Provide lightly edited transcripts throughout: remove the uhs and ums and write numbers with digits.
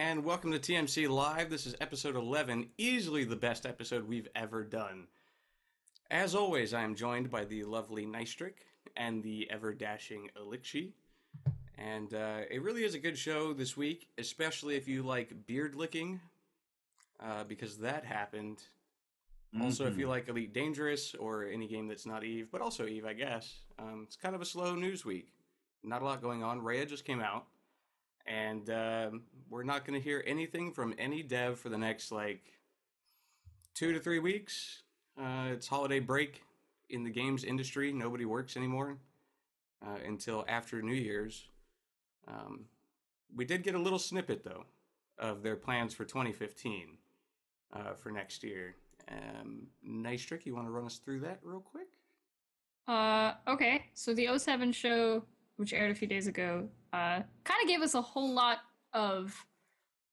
and welcome to TMC Live. This is episode 11, easily the best episode we've ever done. As always, I am joined by the lovely Nystrik and the ever-dashing Alikchi. And it really is a good show this week, especially if you like beard licking, because that happened. Also, if you like Elite Dangerous or any game that's not EVE, but also EVE, I guess. It's kind of a slow news week. Not a lot going on. Rhea just came out. And we're not going to hear anything from any dev for the next, 2 to 3 weeks. It's holiday break in the games industry. Nobody works anymore until after New Year's. We did get a little snippet, though, of their plans for 2015 for next year. Nystrik, you want to run us through that real quick? Okay. So the '07 show, which aired a few days ago, kind of gave us a whole lot of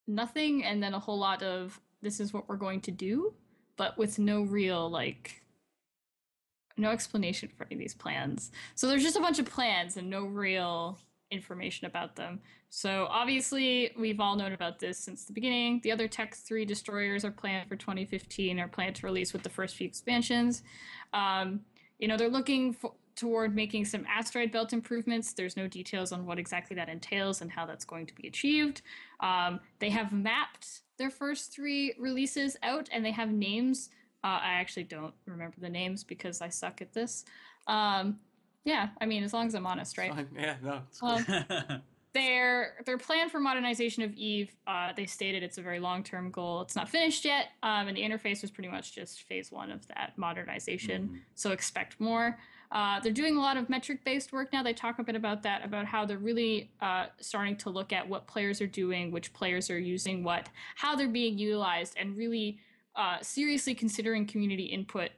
nothing and then a whole lot of this is what we're going to do, but with no real, no explanation for any of these plans. So there's just a bunch of plans and no real information about them. So obviously we've all known about this since the beginning. The other Tech 3 destroyers are planned for 2015, are planned to release with the first few expansions. They're looking toward making some asteroid belt improvements. There's no details on what exactly that entails and how that's going to be achieved. They have mapped their first 3 releases out, and they have names. I actually don't remember the names because I suck at this. As long as I'm honest, right? Fine. Yeah, no. It's cool. Their plan for modernization of EVE, they stated it's a very long-term goal. It's not finished yet, and the interface was pretty much just phase 1 of that modernization, so expect more. They're doing a lot of metric-based work now. They talk a bit about that, about how they're really starting to look at what players are doing, which players are using what, how they're being utilized, and really seriously considering community input,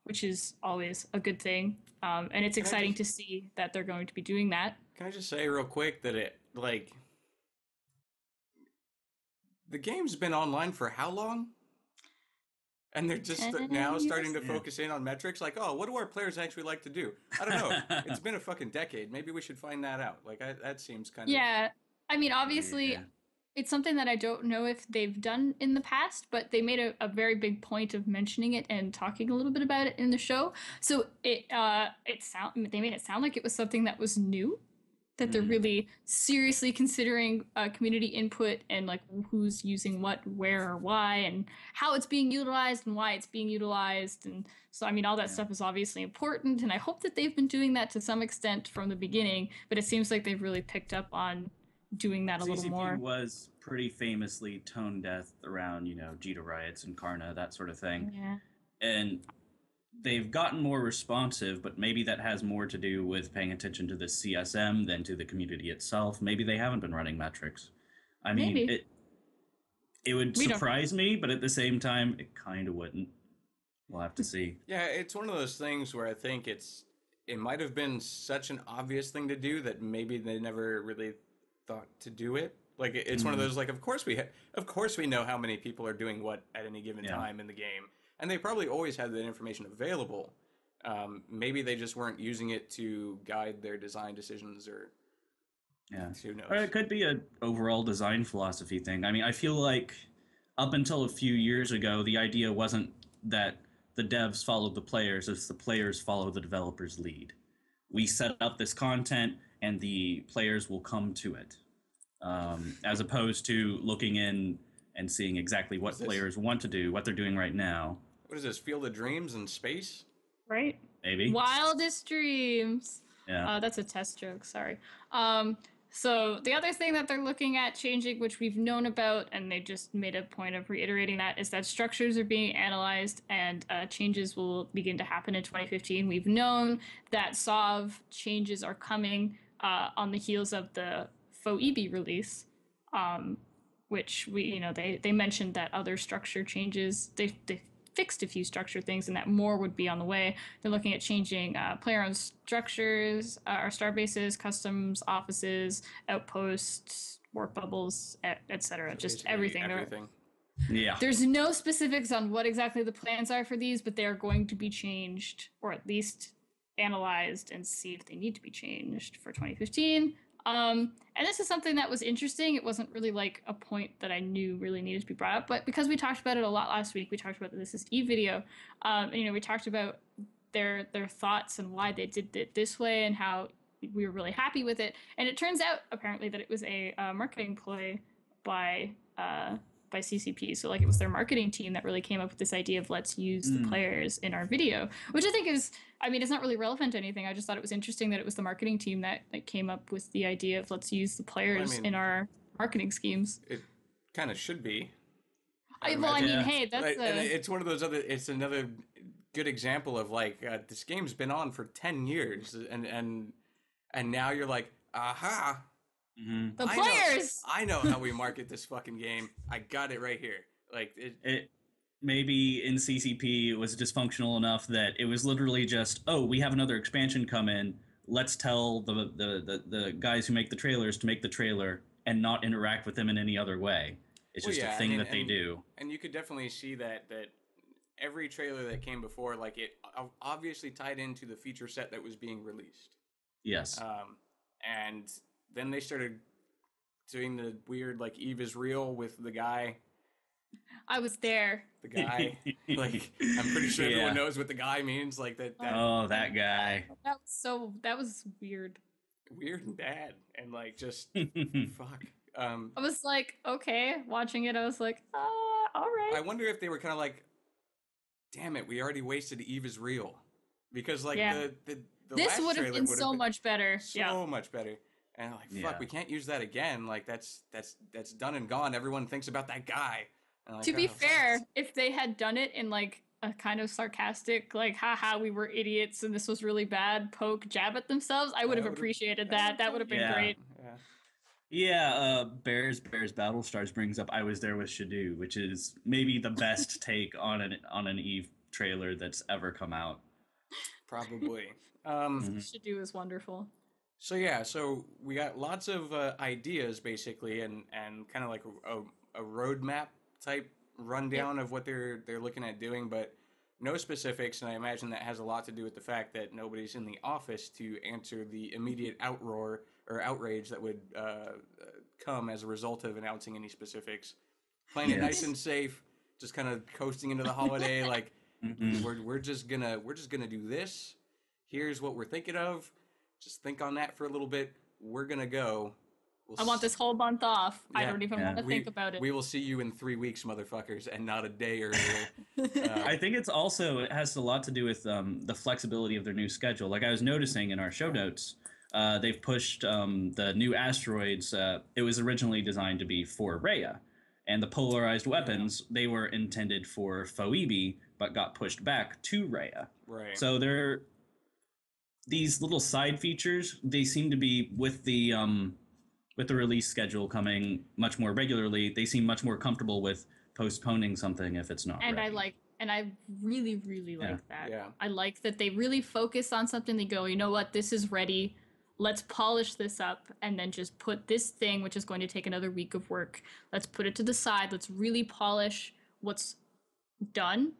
which is always a good thing. And it's exciting to see that they're going to be doing that. Can I just say real quick that the game's been online for how long? And they're just now starting to focus in on metrics. What do our players actually like to do? I don't know. It's been a fucking decade. Maybe we should find that out. That seems kind of... Yeah. Obviously, it's something that I don't know if they've done in the past, but they made a very big point of mentioning it and talking a little bit about it in the show. So they made it sound like it was something that was new, that they're really seriously considering community input and who's using what, where, or why, and how it's being utilized and why it's being utilized. And so, all that stuff is obviously important, and I hope that they've been doing that to some extent from the beginning, but it seems like they've really picked up on doing that a little more. CCP was pretty famously tone deaf around, Jita riots and Karna, that sort of thing. Yeah. And they've gotten more responsive, but maybe that has more to do with paying attention to the CSM than to the community itself. Maybe they haven't been running metrics. It would surprise me, but at the same time, it kind of wouldn't. We'll have to see. Yeah, it's one of those things where I think it might have been such an obvious thing to do that maybe they never really thought to do it. It's one of those, of course we know how many people are doing what at any given time in the game. And they probably always had that information available. Maybe they just weren't using it to guide their design decisions, or who knows. Or it could be an overall design philosophy thing. I feel like up until a few years ago, the idea wasn't that the devs followed the players, it's the players follow the developer's lead. We set up this content and the players will come to it. As opposed to looking in and seeing exactly what players want to do, what they're doing right now. What is this, Field of Dreams in space? Right. Maybe. Wildest dreams. Yeah. That's a test joke, sorry. So the other thing that they're looking at changing, which we've known about, and they just made a point of reiterating that, is that structures are being analyzed and changes will begin to happen in 2015. We've known that SOV changes are coming on the heels of the faux EB release, which they mentioned that other structure changes, they fixed a few structure things and that more would be on the way. They're looking at changing player-owned structures, our star bases, customs, offices, outposts, warp bubbles, etc. Just everything. Yeah. There's no specifics on what exactly the plans are for these, but they are going to be changed, or at least analyzed and see if they need to be changed for 2015. And this is something that was interesting. It wasn't really like a point that I knew really needed to be brought up, but because we talked about it a lot last week, we talked about the This Is Eve video. And, we talked about their thoughts and why they did it this way and how we were really happy with it. And it turns out apparently that it was a marketing ploy by CCP. So like it was their marketing team that really came up with this idea of let's use the players in our video, which I think is, it's not really relevant to anything. I just thought it was interesting that it was the marketing team that came up with the idea of let's use the players in our marketing schemes. It kind of should be. Hey, that's and it's one of those it's another good example of like this game's been on for 10 years and now you're like, aha. Mm-hmm. The players. I know how we market this fucking game. I got it right here. Like it maybe in CCP it was dysfunctional enough that it was literally just, oh, we have another expansion come in. Let's tell the guys who make the trailers to make the trailer and not interact with them in any other way. It's just a thing that they do. And you could definitely see that every trailer that came before, like it obviously tied into the feature set that was being released. Yes. And then they started doing the weird, like, Eve is real with the guy. I was there. The guy. Like, I'm pretty sure everyone knows what the guy means. Like, that that guy. That was weird. Weird and bad. And, like, just, fuck. I was like, okay. Watching it, I was like, all right. I wonder if they were kind of like, damn it, we already wasted Eve is real. Because, like, the this would have been so much better. So much better. And I'm like, fuck, we can't use that again. Like, that's done and gone. Everyone thinks about that guy. Like, to be fair, if they had done it in, like, a kind of sarcastic, like, haha, we were idiots and this was really bad, poke, jab at themselves, I would have appreciated that. That would have been great. Yeah, Bears Battle Stars brings up I Was There with Shadoo, which is maybe the best take on an Eve trailer that's ever come out. Probably. Shadoo is wonderful. So we got lots of ideas basically, and kind of like a roadmap type rundown of what they're looking at doing, but no specifics. And I imagine that has a lot to do with the fact that nobody's in the office to answer the immediate outroar or outrage that would come as a result of announcing any specifics. Playing it nice and safe, just kind of coasting into the holiday. Like we're just gonna do this. Here's what we're thinking of. Just think on that for a little bit. We're going to go. I want this whole month off. Yeah, I don't even want to think about it. We will see you in 3 weeks, motherfuckers, and not a day earlier. I think it has a lot to do with the flexibility of their new schedule. Like I was noticing in our show notes, they've pushed the new asteroids. It was originally designed to be for Rhea. And the polarized weapons, they were intended for Phoebe, but got pushed back to Rhea. Right. So these little side features, they seem to be with the release schedule coming much more regularly. They seem much more comfortable with postponing something if it's not ready. I really, really like that. Yeah. I like that they really focus on something. They go, you know what, this is ready. Let's polish this up and then just put this thing, which is going to take another week of work. Let's put it to the side. Let's really polish what's done,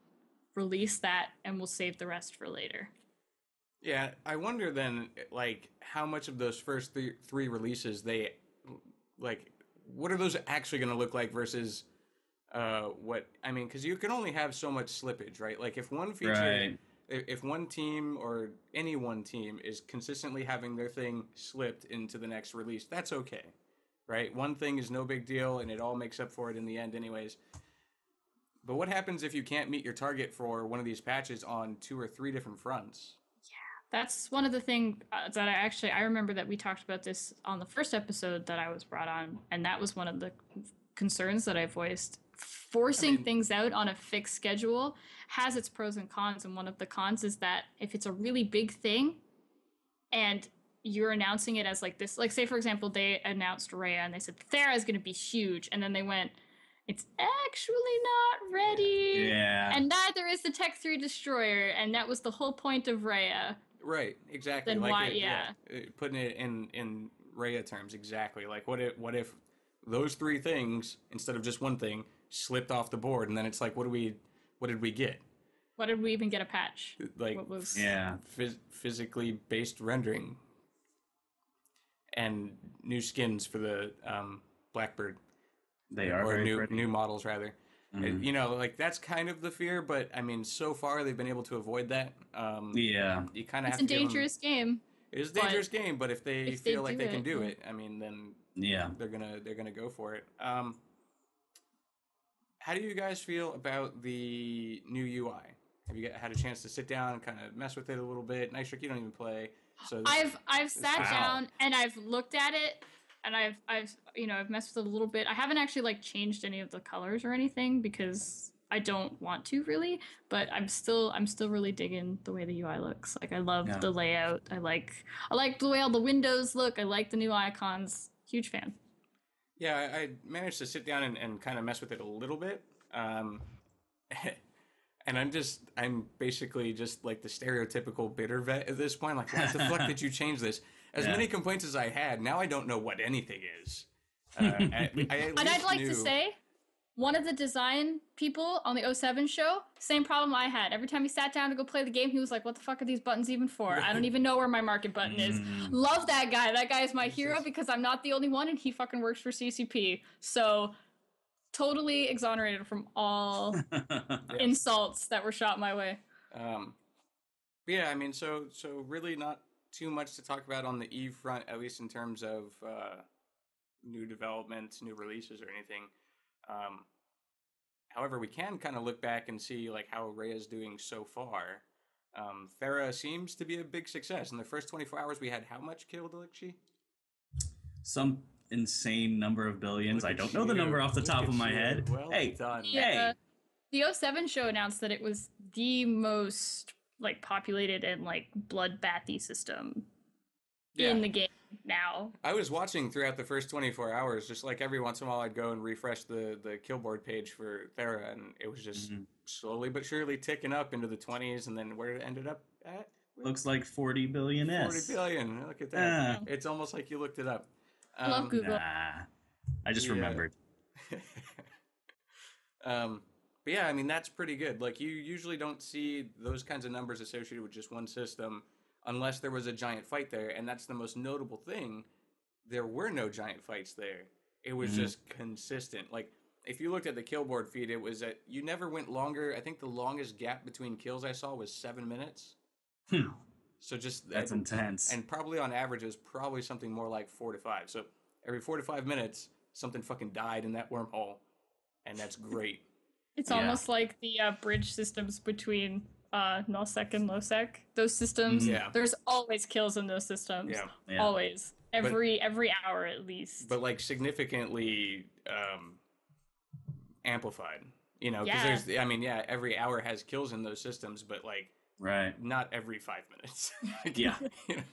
release that, and we'll save the rest for later. Yeah, I wonder then, like, how much of those first three releases what are those actually going to look like versus because you can only have so much slippage, right? Like, if one feature, if one team or any one team is consistently having their thing slipped into the next release, that's okay, right? One thing is no big deal, and it all makes up for it in the end anyways. But what happens if you can't meet your target for one of these patches on 2 or 3 different fronts? That's one of the things that I remember that we talked about this on the first episode that I was brought on, and that was one of the concerns that I voiced. Forcing things out on a fixed schedule has its pros and cons, and one of the cons is that if it's a really big thing and you're announcing it as like this, like say for example they announced Rhea and they said Thera is going to be huge, and then they went, it's actually not ready, and neither is the Tech 3 destroyer, and that was the whole point of Rhea. Right, exactly. Then like why? Putting it in Rhea terms, exactly. Like, what if those 3 things instead of just one thing slipped off the board, and then it's like, what did we get? What did we even get a patch? Like, what was physically based rendering. and new skins for the Blackbird. They are or very new pretty. new models rather. You know, like that's kind of the fear, but I mean, so far they've been able to avoid that. Yeah. You kind of It's have a to give them. dangerous game. It is a dangerous game, but if they feel like they can do yeah. it, I mean, then Yeah. they're gonna go for it. How do you guys feel about the new UI? Have you had a chance to sit down and kind of mess with it a little bit? Nystrik, you don't even play, so I've sat down and I've looked at it, and I've messed with it a little bit. I haven't actually like changed any of the colors or anything because I don't want to really, but I'm still really digging the way the UI looks. Like I love the layout. I like the way all the windows look. I like the new icons. Huge fan. Yeah, I managed to sit down and kind of mess with it a little bit. And I'm basically just like the stereotypical bitter vet at this point. Like, why the fuck did you change this? As many complaints as I had, now I don't know what anything is. And I'd like to say, one of the design people on the 07 show, same problem I had. Every time he sat down to go play the game, he was like, what the fuck are these buttons even for? I don't even know where my market button is. Love that guy. That guy is my hero because I'm not the only one and he fucking works for CCP. So totally exonerated from all insults that were shot my way. Yeah, I mean, so really not too much to talk about on the EVE front, at least in terms of new developments, new releases, or anything. However, we can kind of look back and see like how Rhea's doing so far. Thera seems to be a big success. In the first 24 hours, we had how much killed, Alikchi? Some insane number of billions. I don't know the number off the top of my head. Well done. Hey. The 07 show announced that it was the most like populated and like bloodbathy system in the game now. I was watching throughout the first 24 hours, just like every once in a while I'd go and refresh the killboard page for Thera, and it was just slowly but surely ticking up into the 20s, and then where it ended up at? Looks like 40 billion. 40 billion. Look at that. It's almost like you looked it up. Love Google. Nah, I just remembered. But yeah, I mean, that's pretty good. Like, you usually don't see those kinds of numbers associated with just one system unless there was a giant fight there, and that's the most notable thing. There were no giant fights there. It was just consistent. Like, if you looked at the killboard feed, it was that you never went longer. I think the longest gap between kills I saw was 7 minutes. So just that's intense. And probably on average, it was probably something more like 4 to 5. So every 4 to 5 minutes, something fucking died in that wormhole, and that's great. It's almost like the bridge systems between Nullsec and Lowsec. Those systems, there's always kills in those systems. Yeah. Always. Every hour at least. But like significantly amplified. You know, because every hour has kills in those systems, but like not every 5 minutes. You know?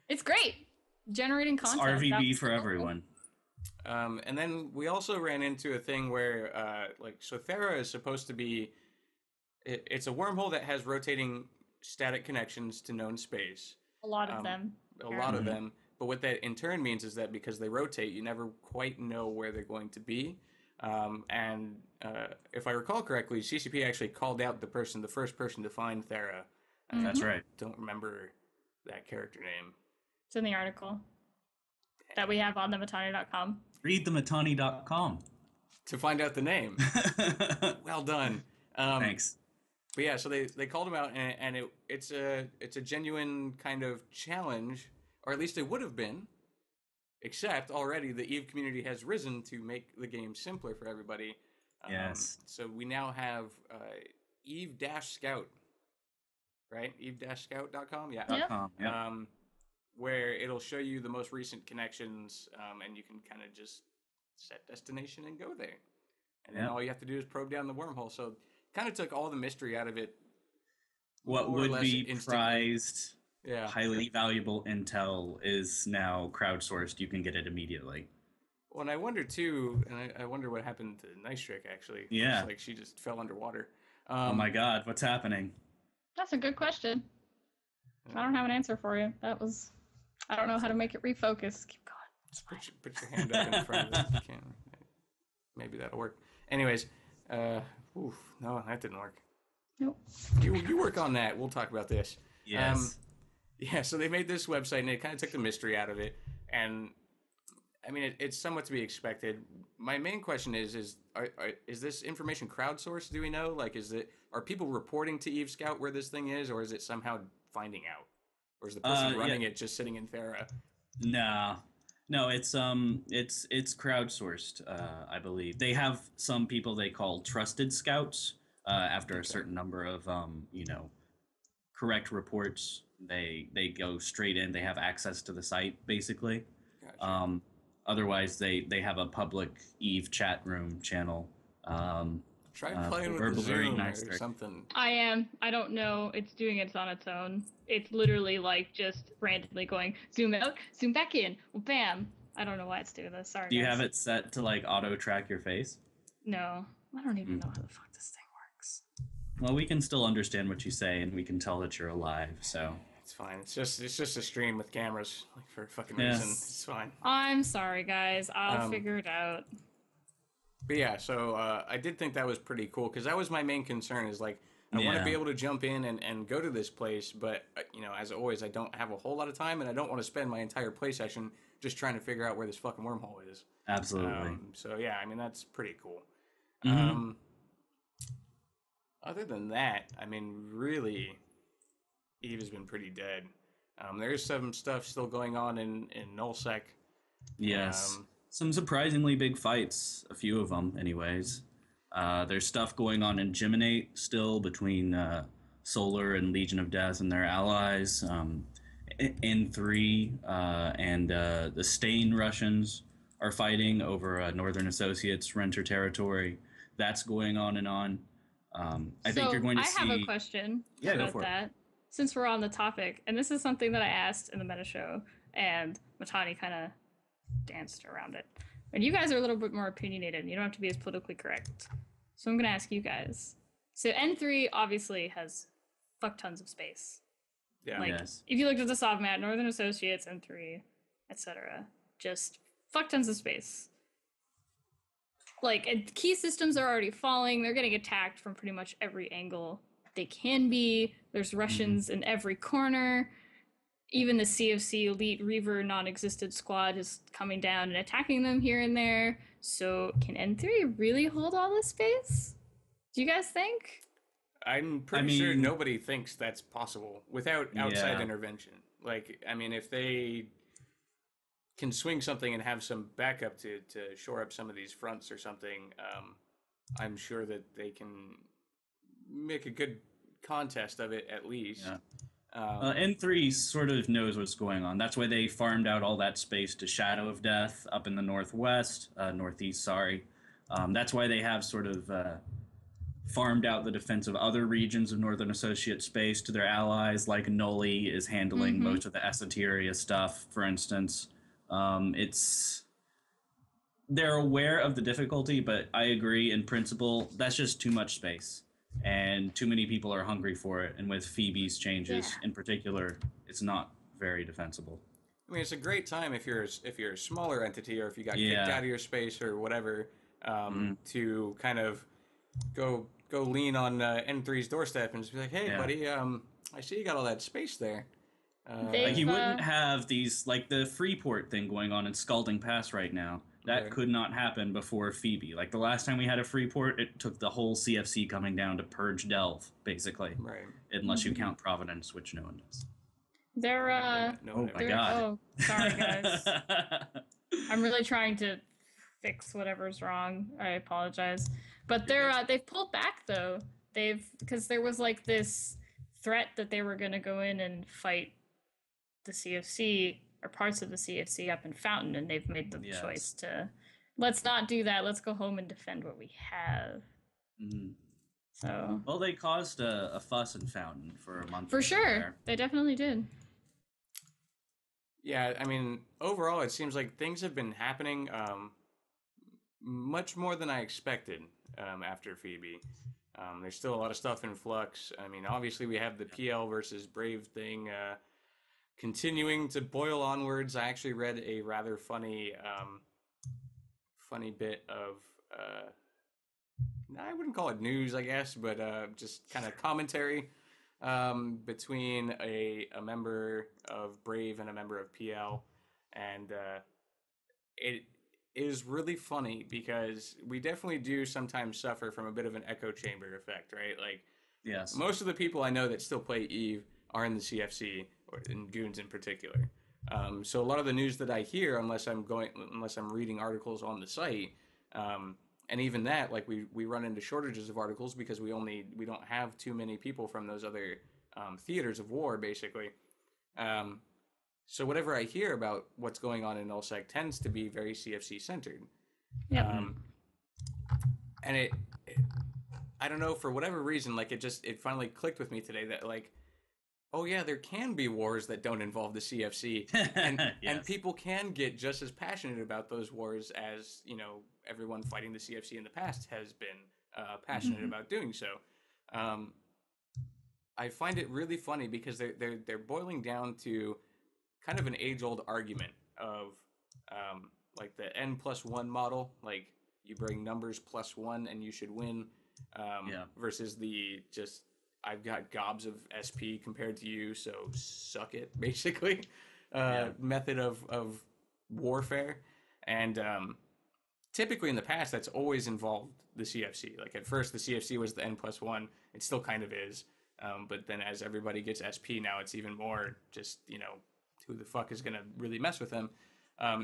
It's great. Generating content. It's RVB for everyone. And then we also ran into a thing where, so Thera is supposed to be, it's a wormhole that has rotating static connections to known space. A lot of them. A lot of them. But what that in turn means is that because they rotate, you never quite know where they're going to be. And if I recall correctly, CCP actually called out the first person to find Thera. That's right. Don't remember that character name. It's in the article that we have on thematani.com. Read thematani.com to find out the name. Well done. Thanks. But yeah, so they called him out, and it's a genuine kind of challenge, or at least it would have been, except already the EVE community has risen to make the game simpler for everybody. Yes. So we now have EVE-Scout, right? EVE-Scout.com? Yeah. .com, where it'll show you the most recent connections, and you can kind of just set destination and go there. And then all you have to do is probe down the wormhole. So kind of took all the mystery out of it. What would be prized, highly valuable intel is now crowdsourced. You can get it immediately. Well, and I wonder too, and I wonder what happened to Nystrik, actually. Yeah. It's like she just fell underwater. Oh my god, what's happening? That's a good question. I don't have an answer for you. I don't know how to make it refocus. Keep going. Just put your hand up in front of the camera. Maybe that'll work. Anyways, no, that didn't work. Nope. You work on that. We'll talk about this. Yes. So they made this website, and it kind of took the mystery out of it. and I mean, it's somewhat to be expected. My main question is this information crowdsourced? Do we know? Like, are people reporting to Eve Scout where this thing is, or is it somehow finding out, or is the person running it just sitting in Thera? No, it's crowdsourced. I believe they have some people they call trusted scouts. After a certain number of correct reports, they go straight in. They have access to the site basically. Gotcha. Otherwise, they have a public Eve chat room channel. Try playing with the Zoom or something. I don't know. It's doing it on its own. It's literally like just randomly going zoom out, zoom back in, bam. I don't know why it's doing this. Sorry. Do you have it set to like auto track your face? No, I don't even know how the fuck this thing works. Well, we can still understand what you say, and we can tell that you're alive. So. It's fine. It's just a stream with cameras, like for a fucking reason. It's fine. I'm sorry, guys. I'll figure it out. But yeah, so I did think that was pretty cool because that was my main concern. Is like I want to be able to jump in and go to this place, but as always, I don't have a whole lot of time, and I don't want to spend my entire play session just trying to figure out where this fucking wormhole is. Absolutely. So yeah, I mean that's pretty cool. Mm-hmm. Other than that, I mean, really, Eve has been pretty dead. There's some stuff still going on in Nullsec. Yes. Some surprisingly big fights, a few of them anyways. There's stuff going on in Geminate still between Solar and Legion of Death and their allies. N3 and the Stain Russians are fighting over Northern Associates renter territory. That's going on and on. I think you're going to see... I have a question about that. Since we're on the topic, and this is something that I asked in the meta show, and Matani kind of danced around it. And you guys are a little bit more opinionated, and you don't have to be as politically correct. So I'm going to ask you guys. So N3 obviously has fuck tons of space. Yeah. Like, yes. If you looked at the soft map, Northern Associates, N3, etc., just fuck tons of space. Like, and key systems are already falling. They're getting attacked from pretty much every angle they can be. There's Russians in every corner. Even the CFC Elite Reaver non-existent squad is coming down and attacking them here and there. So can N3 really hold all this space? Do you guys think? I'm pretty sure nobody thinks that's possible without outside intervention. Like, I mean, if they can swing something and have some backup to shore up some of these fronts or something, I'm sure that they can make a good contest of it at least. Yeah. N3 sort of knows what's going on. That's why they farmed out all that space to Shadow of Death up in the northeast, sorry. That's why they have sort of farmed out the defense of other regions of Northern Associate space to their allies, like Nully is handling most of the Esoteria stuff, for instance. They're aware of the difficulty, but I agree in principle, that's just too much space. And too many people are hungry for it. And with Phoebe's changes in particular, it's not very defensible. I mean, it's a great time if you're a smaller entity or if you got kicked out of your space or whatever, to kind of go lean on N3's doorstep and just be like, hey, buddy, I see you got all that space there. Like you wouldn't have these, like the Freeport thing going on in Scalding Pass right now. That could not happen before Phoebe. Like the last time we had a Freeport, it took the whole CFC coming down to purge Delve, basically. Right. Unless you count Providence, which no one does. They're oh my god. Oh, sorry guys. I'm really trying to fix whatever's wrong. I apologize. But they've pulled back though. Because there was like this threat that they were gonna go in and fight the CFC or parts of the CFC up in Fountain, and they've made the choice to let's not do that. Let's go home and defend what we have. So well, they caused a fuss in Fountain for a month. For sure, they definitely did. Yeah, I mean, overall, it seems like things have been happening much more than I expected after Phoebe. There's still a lot of stuff in flux. I mean, obviously, we have the PL versus Brave thing continuing to boil onwards. I actually read a rather funny bit of, I wouldn't call it news, I guess, but just kind of commentary between a member of Brave and a member of PL. and it is really funny because we definitely do sometimes suffer from a bit of an echo chamber effect, right? Like, Yes. most of the people I know that still play EVE are in the CFC, or in Goons in particular. So a lot of the news that I hear, unless I'm reading articles on the site, and even that, like we run into shortages of articles because we don't have too many people from those other theaters of war, basically. So whatever I hear about what's going on in Nullsec tends to be very CFC centered. Yep. And I don't know, for whatever reason, like it finally clicked with me today that, like, oh yeah, there can be wars that don't involve the CFC, and Yes. and people can get just as passionate about those wars as, you know, everyone fighting the CFC in the past has been passionate about doing so. I find it really funny because they're boiling down to kind of an age-old argument of like the N+1 model, like you bring numbers +1 and you should win, versus the just I've got gobs of SP compared to you, so suck it, basically, method of warfare. And typically in the past, that's always involved the CFC. Like, at first, the CFC was the N+1. It still kind of is. But then as everybody gets SP now, it's even more just, you know, who the fuck is going to really mess with them?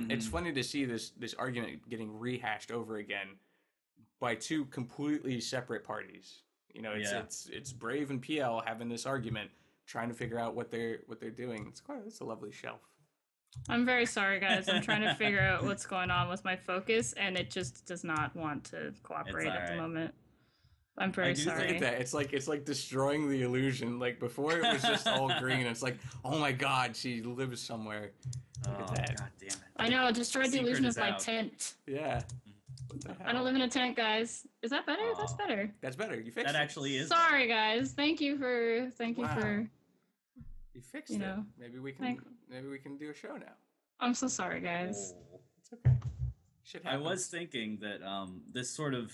It's funny to see this argument getting rehashed over again by two completely separate parties. You know, it's Brave and PL having this argument, trying to figure out what they're doing. It's a lovely shelf. I'm very sorry, guys. I'm trying to figure out what's going on with my focus, and it just does not want to cooperate at the moment. I'm very sorry. Look at that. It's like destroying the illusion. Like, before it was just all green. It's like, oh my god, she lives somewhere. Look at that. God damn it. I know, it destroyed the illusion of my tent. Yeah. I don't live in a tent, guys. Is that better? That's better. That's better. You fixed it. That actually is. Sorry, guys. Thank you for. You fixed it. know, Maybe we can do a show now. I'm so sorry, guys. It's okay. Shit I happens. was thinking that this sort of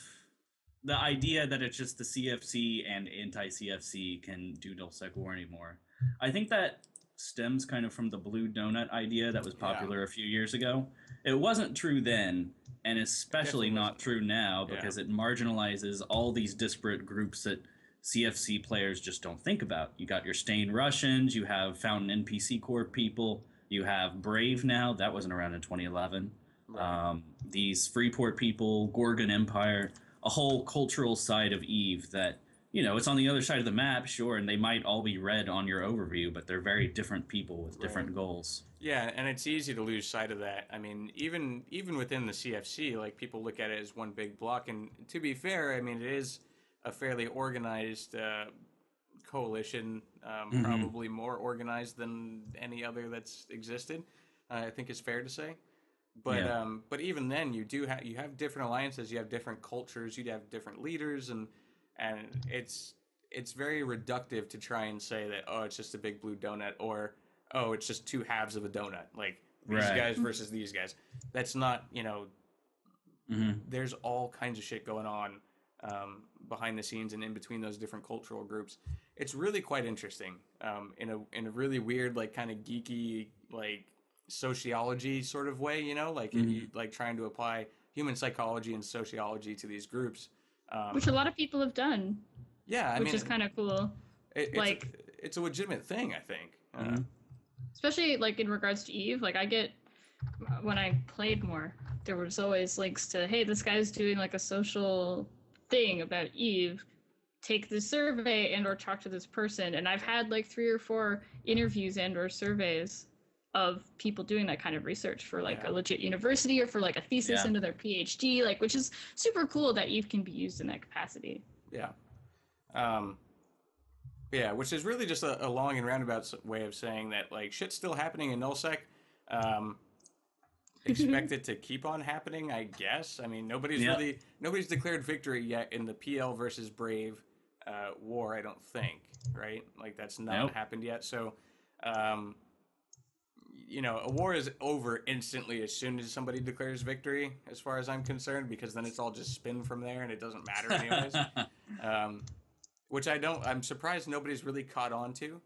the idea that it's just the CFC and anti-CFC can do Nullsec war anymore. I think that stems kind of from the blue donut idea that was popular a few years ago. It wasn't true then, and especially not true now, because it marginalizes all these disparate groups that CFC players just don't think about. You got your Stained Russians, you have Fountain NPC Corps people, you have Brave now, that wasn't around in 2011. Right. These Freeport people, Gorgon Empire, a whole cultural side of EVE that, you know, it's on the other side of the map, sure, and they might all be red on your overview, but they're very different people with different goals. Yeah, and it's easy to lose sight of that. I mean, even within the CFC, like, people look at it as one big block, and to be fair, I mean, it is a fairly organized coalition, probably more organized than any other that's existed, I think it's fair to say. But even then, you have different alliances, you have different cultures, you have different leaders, and it's very reductive to try and say that, oh, it's just a big blue donut, or oh, it's just two halves of a donut, like these guys versus these guys. That's not, you know, there's all kinds of shit going on behind the scenes and in between those different cultural groups. It's really quite interesting, in a really weird, like, kind of geeky, like, sociology sort of way, you know, like like trying to apply human psychology and sociology to these groups, which a lot of people have done. Yeah, I which mean, is kind of cool. It's a legitimate thing, I think. Especially, like, in regards to EVE, like, when I played more, there was always links to, hey, this guy's doing, like, a social thing about EVE, take this survey and or talk to this person. And I've had, like, 3 or 4 interviews and or surveys of people doing that kind of research for, like, a legit university or for, like, a thesis into their PhD, like, which is super cool that EVE can be used in that capacity. Yeah, which is really just a long and roundabout way of saying that, like, shit's still happening in Nullsec. Expect it to keep on happening, I guess. I mean, nobody's declared victory yet in the PL versus Brave war, I don't think, right? Like, that's not happened yet. So, you know, a war is over instantly as soon as somebody declares victory, as far as I'm concerned, because then it's all just spin from there and it doesn't matter anyways. Which I'm surprised nobody's really caught on to.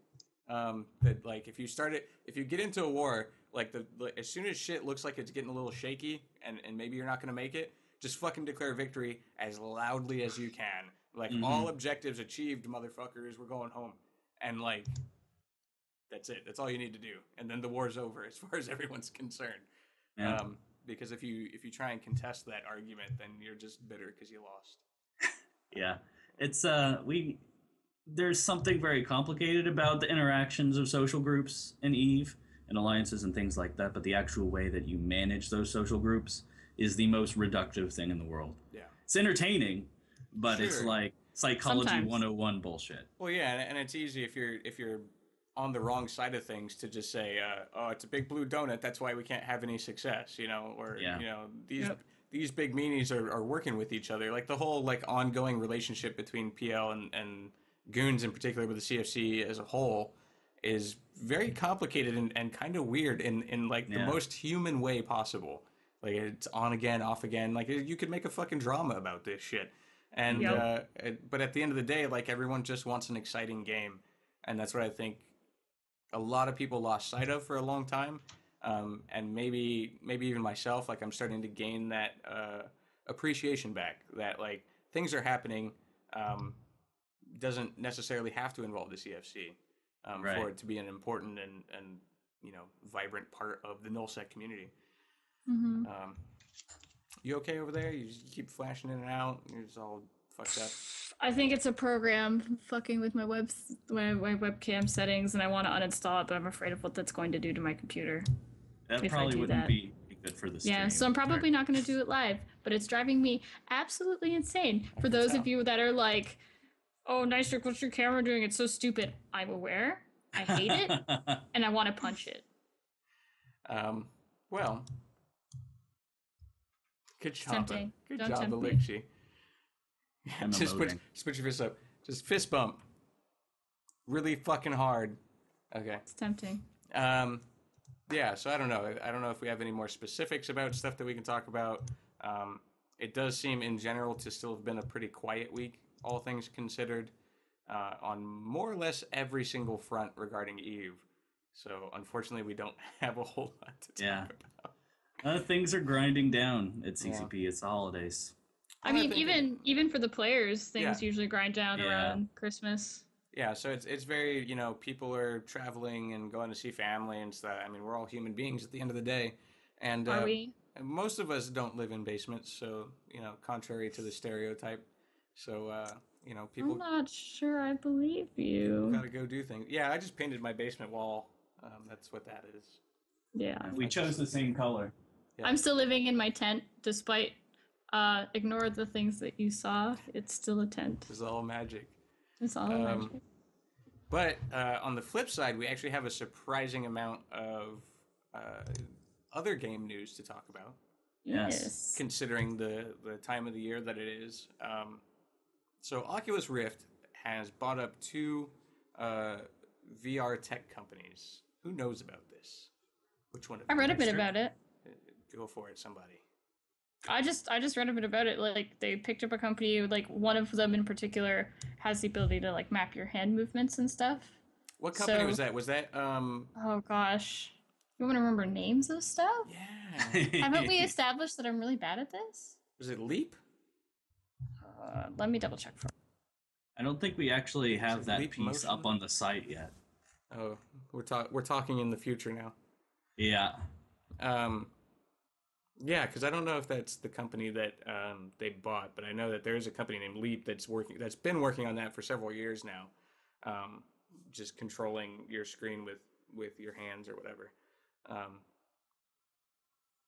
That, like, if you get into a war Like as soon as shit looks like it's getting a little shaky and maybe you're not gonna make it, just fucking declare victory as loudly as you can. Like all objectives achieved, motherfuckers. We're going home, and like that's it. That's all you need to do, and then the war's over as far as everyone's concerned. Yeah. Because if you try and contest that argument, then you're just bitter because you lost. Yeah, it's there's something very complicated about the interactions of social groups in EVE and alliances and things like that, but the actual way that you manage those social groups is the most reductive thing in the world. Yeah. It's entertaining, but it's like psychology Sometimes. 101 bullshit. Well, yeah, and it's easy if you're on the wrong side of things to just say, "Oh, it's a big blue donut. That's why we can't have any success," you know, or you know, these big meanies are working with each other. Like the whole like ongoing relationship between PL and Goons in particular, with the CFC as a whole, is very complicated and kind of weird in like the most human way possible. Like it's on again, off again. Like you could make a fucking drama about this shit. And but at the end of the day, like everyone just wants an exciting game, and that's what I think a lot of people lost sight of for a long time. And maybe even myself, like I'm starting to gain that appreciation back. That like things are happening. Doesn't necessarily have to involve the CFC for it to be an important and you know vibrant part of the Nullsec community. You okay over there? You just keep flashing in and out. You're just all fucked up. I think it's a program fucking with my webcam settings, and I want to uninstall it, but I'm afraid of what that's going to do to my computer. That probably wouldn't be good for the stream. Yeah, so I'm probably not going to do it live, but it's driving me absolutely insane. For those of you that are like, "Oh, Nystrik, what's your camera doing? It's so stupid." I'm aware. I hate it, and I want to punch it. Well, good job. Tempting. Good Don't job, tempt me. Alikchi. Just put your fist up. Just fist bump. Really fucking hard. Okay. It's tempting. Yeah, so I don't know. I don't know if we have any more specifics about stuff that we can talk about. It does seem in general to still have been a pretty quiet week, all things considered, on more or less every single front regarding EVE. So unfortunately, we don't have a whole lot to talk about. Things are grinding down at CCP. Yeah. It's the holidays. I mean, even for the players, things usually grind down around Christmas. Yeah, so it's very, you know, people are traveling and going to see family and stuff. I mean, we're all human beings at the end of the day. And are we? Most of us don't live in basements, so, you know, contrary to the stereotype. So, you know, people... I'm not sure I believe you. Gotta go do things. Yeah, I just painted my basement wall. That's what that is. Yeah. We chose the same color. Yeah. I'm still living in my tent, despite... ignore the things that you saw. It's still a tent. It's all magic. It's all magic. But on the flip side, we actually have a surprising amount of other game news to talk about. Yes. Considering the time of the year that it is. So Oculus Rift has bought up two VR tech companies. Who knows about this? Which one of you? I read a bit about it. Go for it, somebody. I just read a bit about it. Like they picked up a company, like one of them in particular has the ability to like map your hand movements and stuff. What company was that? Was that Oh gosh. You want to remember names of stuff? Yeah. Haven't we established that I'm really bad at this? Was it Leap? Let me double check for. I don't think we actually have that piece Motion? Up on the site yet. Oh, we're talking in the future now. Yeah. Yeah, because I don't know if that's the company that they bought, but I know that there is a company named Leap that's been working on that for several years now, just controlling your screen with your hands or whatever.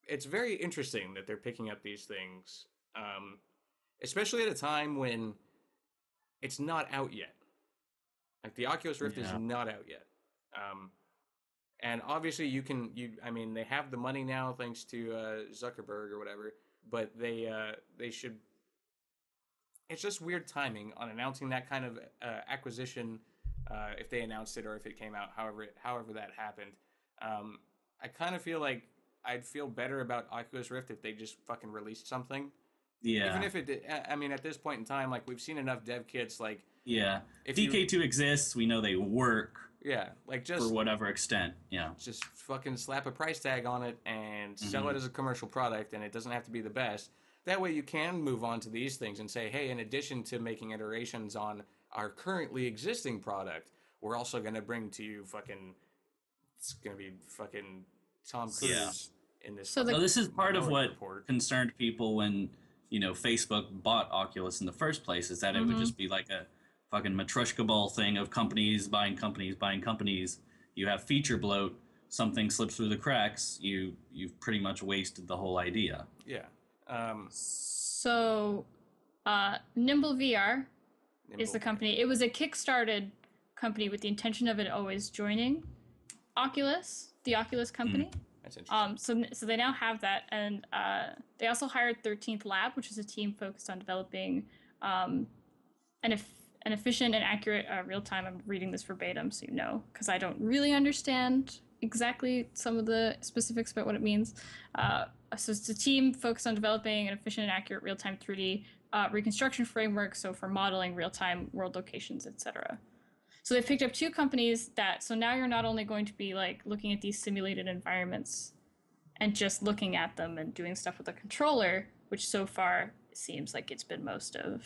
It's very interesting that they're picking up these things, especially at a time when it's not out yet. Like the Oculus Rift is not out yet. And obviously I mean, they have the money now thanks to Zuckerberg or whatever, but they should, it's just weird timing on announcing that kind of acquisition, if they announced it or if it came out, however that happened. I kind of feel like I'd feel better about Oculus Rift if they just fucking released something. Yeah. Even if it did, I mean, at this point in time, like we've seen enough dev kits, like... Yeah. If DK2 exists, we know they work. Yeah, like for whatever extent. Yeah. just fucking slap a price tag on it and sell it as a commercial product, and it doesn't have to be the best. That way you can move on to these things and say, hey, in addition to making iterations on our currently existing product, we're also going to bring to you fucking, it's going to be fucking Tom Cruise in this. So So this is part of what report. concerned people when, Facebook bought Oculus in the first place, is that it would just be like a fucking Matryoshka ball thing of companies buying companies buying companies. You have feature bloat, something slips through the cracks, you've pretty much wasted the whole idea. Yeah. So, Nimble VR is the company. It was a kickstarted company with the intention of it always joining Oculus, the Oculus company. That's interesting. So they now have that, and they also hired 13th Lab, which is a team focused on developing an efficient and accurate real-time. I'm reading this verbatim, so you know, because I don't really understand exactly some of the specifics about what it means. So it's a team focused on developing an efficient and accurate real-time 3D reconstruction framework, so for modeling real-time world locations, etc. So they picked up two companies so now you're not only going to be like looking at these simulated environments and just looking at them and doing stuff with a controller, which so far seems like it's been most of.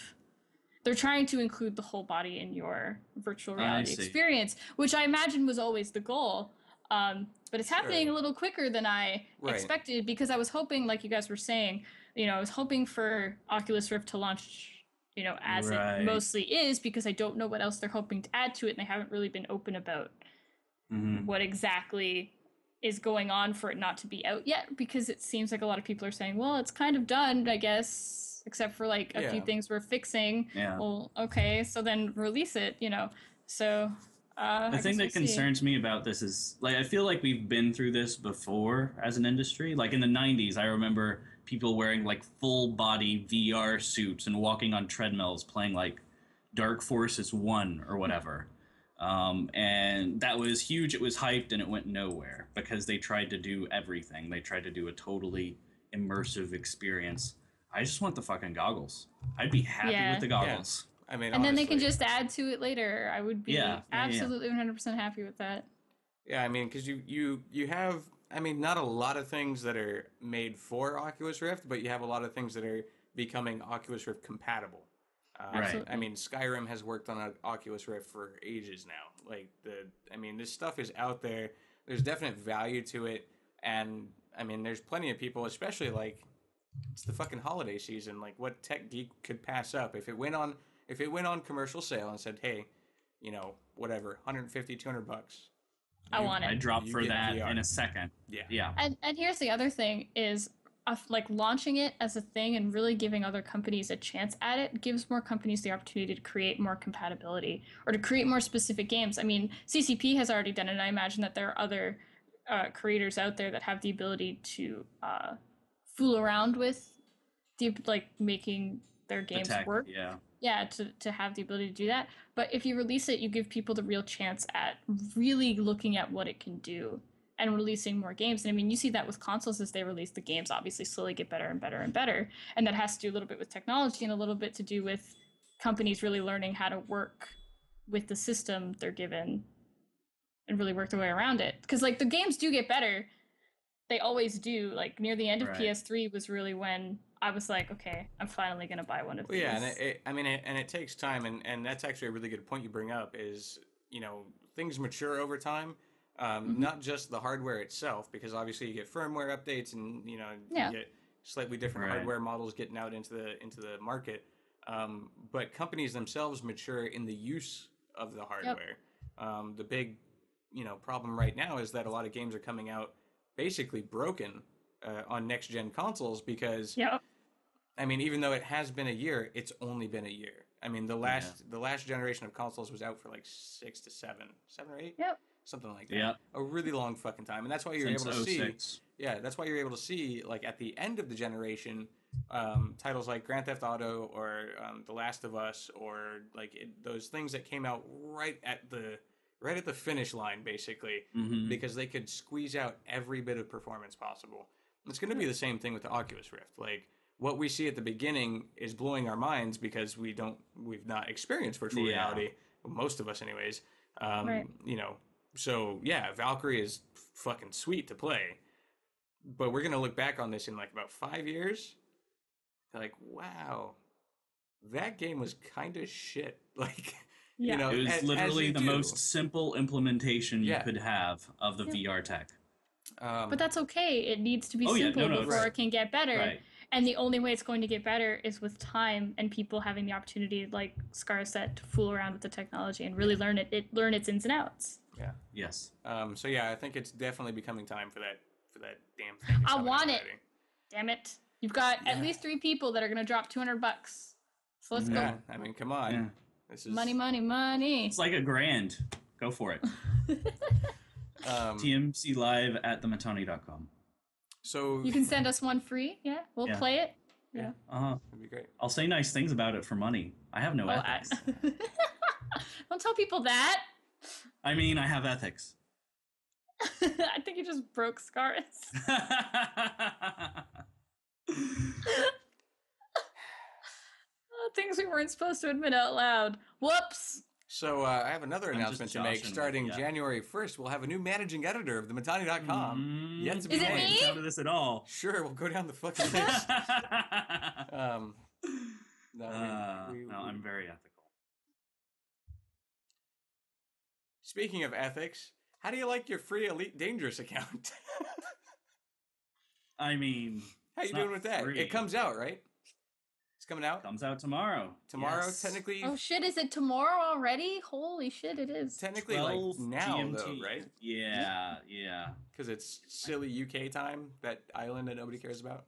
They're trying to include the whole body in your virtual reality experience, which I imagine was always the goal. But it's happening a little quicker than I expected, because I was hoping, like you guys were saying, I was hoping for Oculus Rift to launch, as it mostly is, because I don't know what else they're hoping to add to it, and they haven't really been open about what exactly is going on for it not to be out yet, because it seems like a lot of people are saying, well, it's kind of done, I guess, except for like a few things we're fixing. Yeah. Well, okay, so then release it, So the thing that concerns me about this is, like, I feel like we've been through this before as an industry. Like in the 90s, I remember people wearing like full body VR suits and walking on treadmills playing like Dark Forces 1 or whatever. And that was huge. It was hyped, and it went nowhere because they tried to do everything. They tried to do a totally immersive experience. I just want the fucking goggles. I'd be happy with the goggles. Yeah. I mean, and honestly, then they can just add to it later. I would be absolutely 100% happy with that. Yeah, I mean, because you have, I mean, not a lot of things that are made for Oculus Rift, but you have a lot of things that are becoming Oculus Rift compatible. I mean, Skyrim has worked on an Oculus Rift for ages now. Like, this stuff is out there. There's definite value to it. And, I mean, there's plenty of people, especially, like, it's the fucking holiday season. Like, what tech geek could pass up if it went on commercial sale and said, hey, whatever, 150, 200 bucks. I want it. I'd drop for that VR in a second. Yeah. And here's the other thing is, like, launching it as a thing and really giving other companies a chance at it gives more companies the opportunity to create more compatibility or to create more specific games. I mean, CCP has already done it, and I imagine that there are other creators out there that have the ability to fool around with making their games work. To have the ability to do that. But if you release it, you give people the real chance at really looking at what it can do and releasing more games. And I mean, you see that with consoles as they release, the games obviously slowly get better and better and better. And that has to do a little bit with technology and a little bit to do with companies really learning how to work with the system they're given and really work their way around it. Because, like, the games do get better. They always do. Like, near the end of PS3 was really when I was like, okay, I'm finally going to buy one of these. Yeah, and it takes time, and that's actually a really good point you bring up is, things mature over time, not just the hardware itself, because obviously you get firmware updates and, you get slightly different hardware models getting out into the market, but companies themselves mature in the use of the hardware. The big, problem right now is that a lot of games are coming out basically broken on next-gen consoles because, I mean, even though it has been a year, it's only been a year. I mean, the last generation of consoles was out for like 6 to 7 or 8, something like that. A really long fucking time, and that's why you're able to see. Yeah, that's why you're able to see, like, at the end of the generation, titles like Grand Theft Auto or The Last of Us or those things that came out right at the finish line, basically, because they could squeeze out every bit of performance possible. It's going to be the same thing with the Oculus Rift. Like, what we see at the beginning is blowing our minds because we've not experienced virtual reality, most of us anyways. So yeah, Valkyrie is fucking sweet to play, but we're gonna look back on this in like about 5 years. Like, wow, that game was kind of shit. Like, Yeah. you know, It was as literally you the do. most simple implementation you Yeah. could have of the VR tech. But that's okay. It needs to be Oh, yeah, simple no, before right. it can get better. Right. And the only way it's going to get better is with time and people having the opportunity, like Scaurus said, to fool around with the technology and really learn its ins and outs. Yeah. Yes. So yeah, I think it's definitely becoming time for that damn thing. to I come out want it. already. Damn it. You've got at least 3 people that are going to drop $200. So let's Yeah, go. I mean, come on. Yeah. This is Money, money, money. It's like $1,000. Go for it. Um, TMC live at thematani.com. so You can send us one free. Yeah, we'll Yeah. play it. Yeah. Uh-huh. that'd be great. I'll say nice things about it for money. I have no ethics. Don't tell people that. I mean, I have ethics. I think you just broke Scaurus. Things we weren't supposed to admit out loud. Whoops. So I have another I'm announcement just to make. joshing, January yeah. January 1st, we'll have a new managing editor of thematani.com. Yet to be Is it named. me? Sound of this at all. Sure, we'll go down the fucking list. No, No, I'm very ethical. Speaking of ethics, how do you like your free Elite Dangerous account? I mean, How you it's doing not with that? free. It comes out, right? It's coming out Comes out tomorrow. tomorrow. Yes. Technically, Oh shit, is it tomorrow already? Holy shit, it is. technically, like 12 now GMT. though, right? Yeah. Because it's silly UK time, that island that nobody cares about.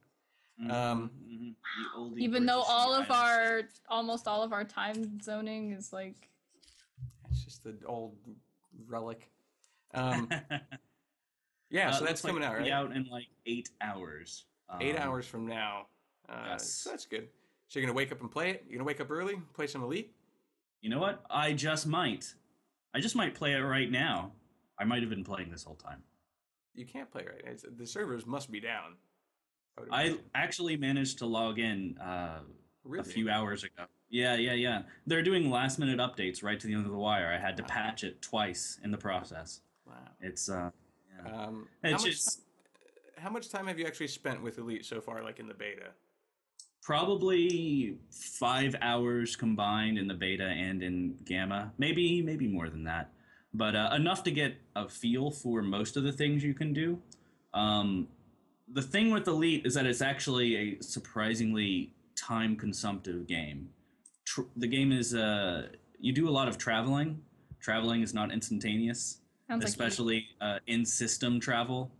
Mhm. The oldie Even though British all of Islands. almost all of our time zoning is like... It's just the old relic. Yeah, so It that's looks like coming out, it'll be right? out in like 8 hours. 8 hours from now. Yes. So that's good. So you're gonna wake up and play it? You're gonna wake up early, play some Elite? You know what? I just might play it right now. I might have been playing this whole time. You can't play right. The servers must be down. would I imagine. actually managed to log in Really? a few hours ago. Yeah. They're doing last minute updates right to the end of the wire. I had to patch it twice in the process. Wow. It's How much time have you actually spent with Elite so far, like in the beta? probably 5 hours combined in the beta and in gamma. Maybe more than that, but enough to get a feel for most of the things you can do. The thing with Elite is that it's actually a surprisingly time-consumptive game. The game is you do a lot of traveling. Traveling is not instantaneous, Sounds like especially in-system travel.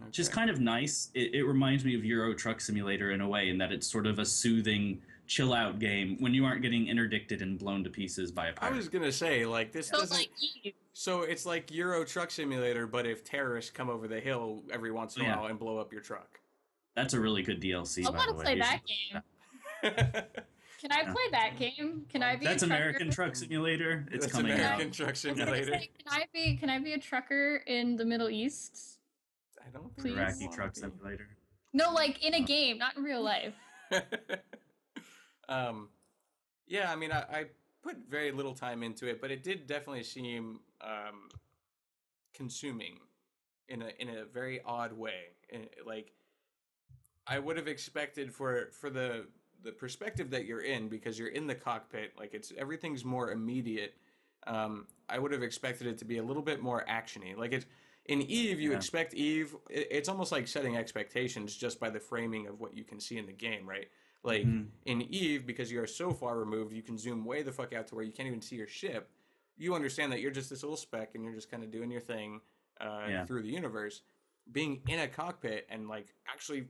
Which is Okay. kind of nice. It reminds me of Euro Truck Simulator in a way, in that it's sort of a soothing, chill-out game when you aren't getting interdicted and blown to pieces by a I pirate. was gonna say, like, this So doesn't. like you. So it's like Euro Truck Simulator, but if terrorists come over the hill every once in a Yeah. while and blow up your truck. That's a really good DLC, I by want the to way. play You that should- game. Can I play that game? Can I be That's a trucker? American Truck Simulator. It's That's coming American out. Truck I was gonna Simulator. say, can I be a trucker in the Middle East? I don't think Please? you Iraqi wanna Truck be. Simulator. No, like in a game, not in real life. Yeah, I mean, I put very little time into it, but it did definitely seem consuming in a very odd way. Like, I would have expected for the perspective that you're in, because you're in the cockpit, like everything's more immediate. I would have expected it to be a little bit more actiony. Like it's in Eve, you Yeah. expect Eve. It's almost like setting expectations just by the framing of what you can see in the game, right? Like in Eve, because you're so far removed, you can zoom way the fuck out to where you can't even see your ship. You understand that you're just this little speck and you're just kind of doing your thing through the universe. Being in a cockpit and like actually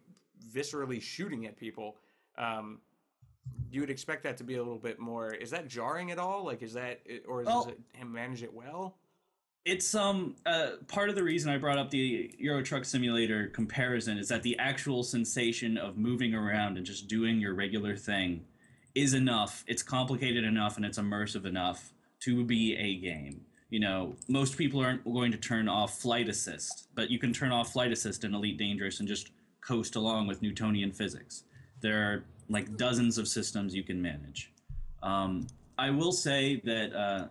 viscerally shooting at people, you would expect that to be a little bit more. Is that jarring at all? Like, is that, or does it him manage it well? It's part of the reason I brought up the Euro Truck Simulator comparison is that the actual sensation of moving around and just doing your regular thing is enough. It's complicated enough and it's immersive enough to be a game. You know, most people aren't going to turn off flight assist, but you can turn off flight assist in Elite Dangerous and just coast along with Newtonian physics. There are like dozens of systems you can manage. I will say that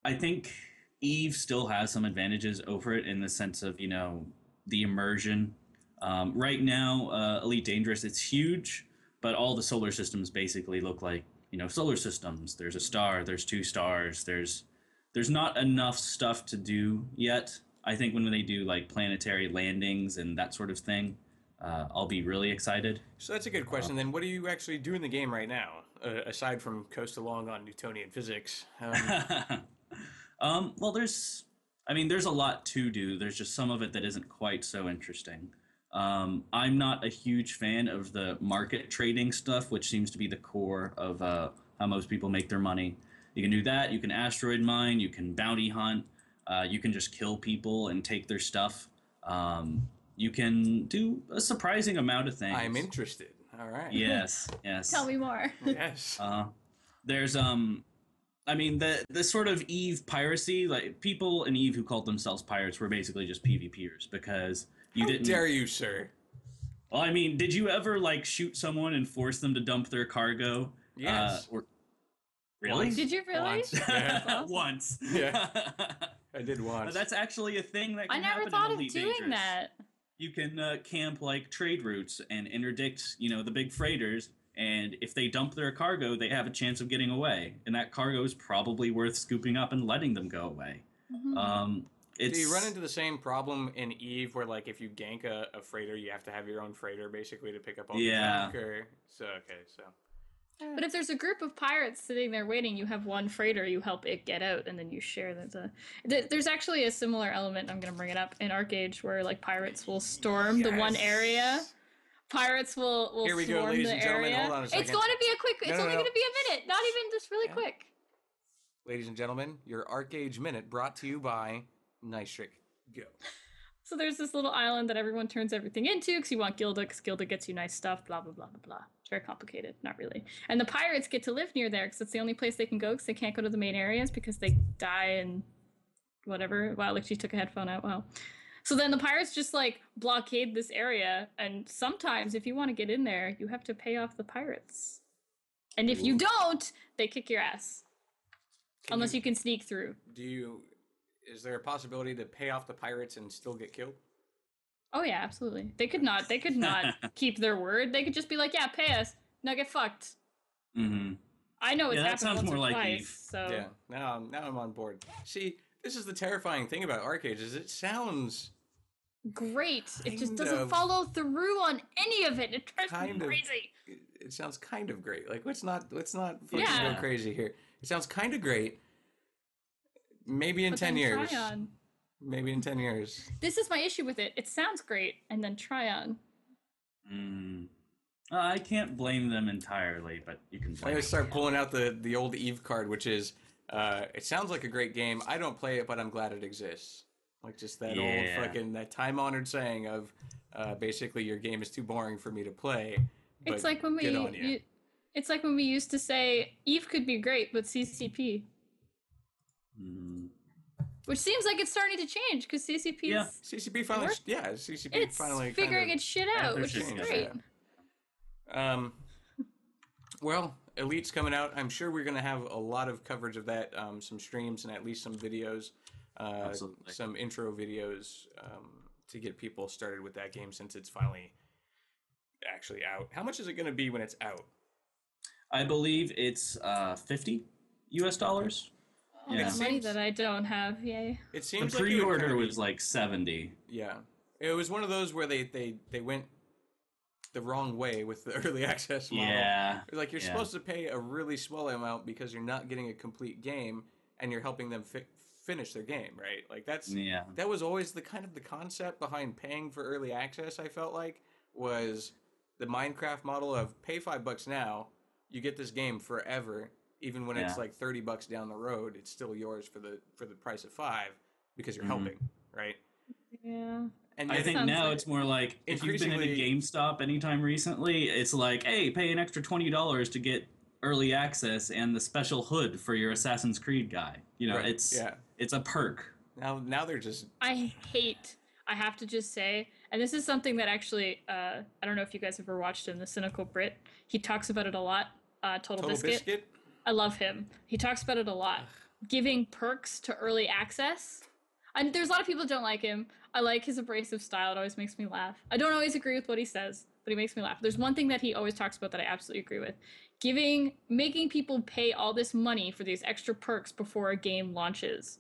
I think Eve still has some advantages over it in the sense of, the immersion. Right now, Elite Dangerous, it's huge, but all the solar systems basically look like, solar systems. There's a star, there's 2 stars, there's not enough stuff to do yet. I think when they do like planetary landings and that sort of thing, I'll be really excited. So that's a good question. Then what do you actually do in the game right now, aside from coast along on Newtonian physics? Well, there's a lot to do. There's just some of it that isn't quite so interesting. I'm not a huge fan of the market trading stuff, which seems to be the core of how most people make their money. You can do that. You can asteroid mine. You can bounty hunt. You can just kill people and take their stuff. You can do a surprising amount of things. I'm interested. All right. Yes. Tell me more. Yes. There's the sort of Eve piracy, like people in Eve who called themselves pirates were basically just PvPers because you didn't. How dare you, sir? Well, did you ever like shoot someone and force them to dump their cargo? Yes. Really? Did you really? Once. Yeah. Once. Yeah. I did once. That's actually a thing that can I never happen thought in of Elite doing Dangerous. that. You can camp like trade routes and interdict, the big freighters. And if they dump their cargo, they have a chance of getting away. And that cargo is probably worth scooping up and letting them go away. Mm-hmm. Do you run into the same problem in Eve where, like, if you gank a freighter, you have to have your own freighter, basically, to pick up all the junk? But if there's a group of pirates sitting there waiting, you have one freighter, you help it get out, and then you share. There's actually a similar element, I'm going to bring it up, in Arcade where, like, pirates will storm the one area. Pirates will Here we swarm go, ladies the and gentlemen. area. Hold on a second. It's going to be a quick. It's only going to be a minute. Not even just really quick. Ladies and gentlemen, your Arcade Minute brought to you by Nystrik. Go. So there's this little island that everyone turns everything into because you want Gilda, because Gilda gets you nice stuff, blah, blah, blah, blah, blah. It's very complicated. Not really. And the pirates get to live near there because it's the only place they can go because they can't go to the main areas because they die and whatever. Wow, like she took a headphone out. Wow. So then the pirates just, like, blockade this area, and sometimes if you want to get in there, you have to pay off the pirates. And if you don't, they kick your ass. Unless you can sneak through. Is there a possibility to pay off the pirates and still get killed? Oh yeah, absolutely. They could not keep their word. They could just be like, yeah, pay us. Now get fucked. Mm-hmm. I know it's happened sounds once more or like twice, Eve. so... Yeah, now I'm on board. See, this is the terrifying thing about arcades, is it sounds... great. It just Kind doesn't of. follow through on any of it. It drives me crazy. It sounds kind of great. Like, let's not fucking Yeah. go crazy here. It sounds kind of great. Maybe in But 10 then years. try on. Maybe in 10 years. This is my issue with it. It sounds great, and then try on. I can't blame them entirely, but you can blame I start pulling out the old Eve card, which is, it sounds like a great game. I don't play it, but I'm glad it exists. Like, just that old fucking, that time-honored saying of, basically, your game is too boring for me to play. It's like when it's like when we used to say, Eve could be great, but CCP. Which seems like it's starting to change, because CCP's... CCP finally... work. Yeah, CCP It's finally figuring its shit out, which is changed, great. Well, Elite's coming out. I'm sure we're going to have a lot of coverage of that, some streams and at least some videos, Absolutely. some intro videos to get people started with that game since it's finally actually out. How much is it going to be when it's out? I believe it's $50 US. Oh, Yeah. that's money that I don't have, yay. It The seems like pre-order was like 70. Yeah. It was one of those where they went the wrong way with the early access model. Yeah. It's like you're supposed to pay a really small amount because you're not getting a complete game and you're helping them finish their game, right? Like that was always the concept behind paying for early access, I felt like, was the Minecraft model of pay $5 now, you get this game forever. Even when it's like $30 down the road, it's still yours for the price of $5 because you're helping, right? Yeah. And I think now it's more like if you've been in a GameStop anytime recently, it's like, hey, pay an extra $20 to get early access and the special hood for your Assassin's Creed guy. It's a perk. Now they're just... I have to just say, and this is something that actually, I don't know if you guys ever watched him, The Cynical Brit. He talks about it a lot. Total Biscuit. I love him. He talks about it a lot. giving perks to early access. And there's a lot of people that don't like him. I like his abrasive style. It always makes me laugh. I don't always agree with what he says, but he makes me laugh. There's one thing that he always talks about that I absolutely agree with. Making people pay all this money for these extra perks before a game launches.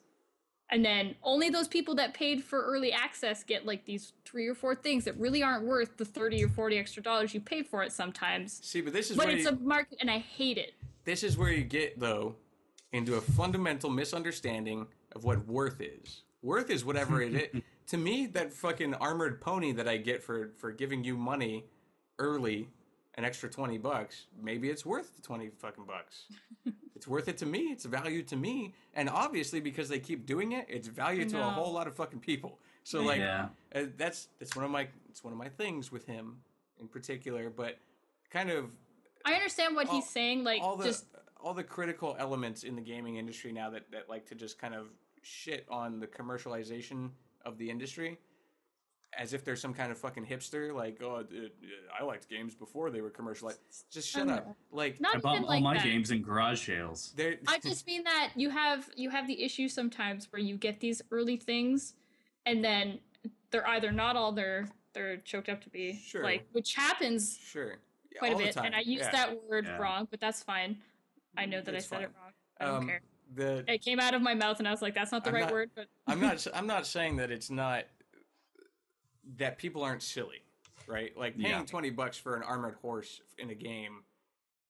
And then only those people that paid for early access get like these 3 or 4 things that really aren't worth the 30 or 40 extra dollars you pay for it sometimes. See, but it's a market, and I hate it. This is where you get, though, into a fundamental misunderstanding of what worth is. Worth is whatever it is. To me, that fucking armored pony that I get for giving you money early, an extra $20, maybe it's worth the 20 fucking bucks. It's worth it to me. It's value to me. And obviously, because they keep doing it, it's value to a whole lot of fucking people. So like, that's one of my things with him in particular. But kind of, I understand what he's saying. Like all the critical elements in the gaming industry now that like to just kind of shit on the commercialization of the industry as if there's some kind of fucking hipster, like, oh, I liked games before they were commercialized. Just shut up. Like, I bought all my games in garage sales. I just mean that you have the issue sometimes where you get these early things and then they're either not all they're choked up to be. Sure. Like, which happens quite a bit. And I use that word wrong, but that's fine. I know that I said it wrong. I don't care. It came out of my mouth and I was like, that's not the right word. But I'm not saying that it's not, that people aren't silly, right? Like paying $20 for an armored horse in a game,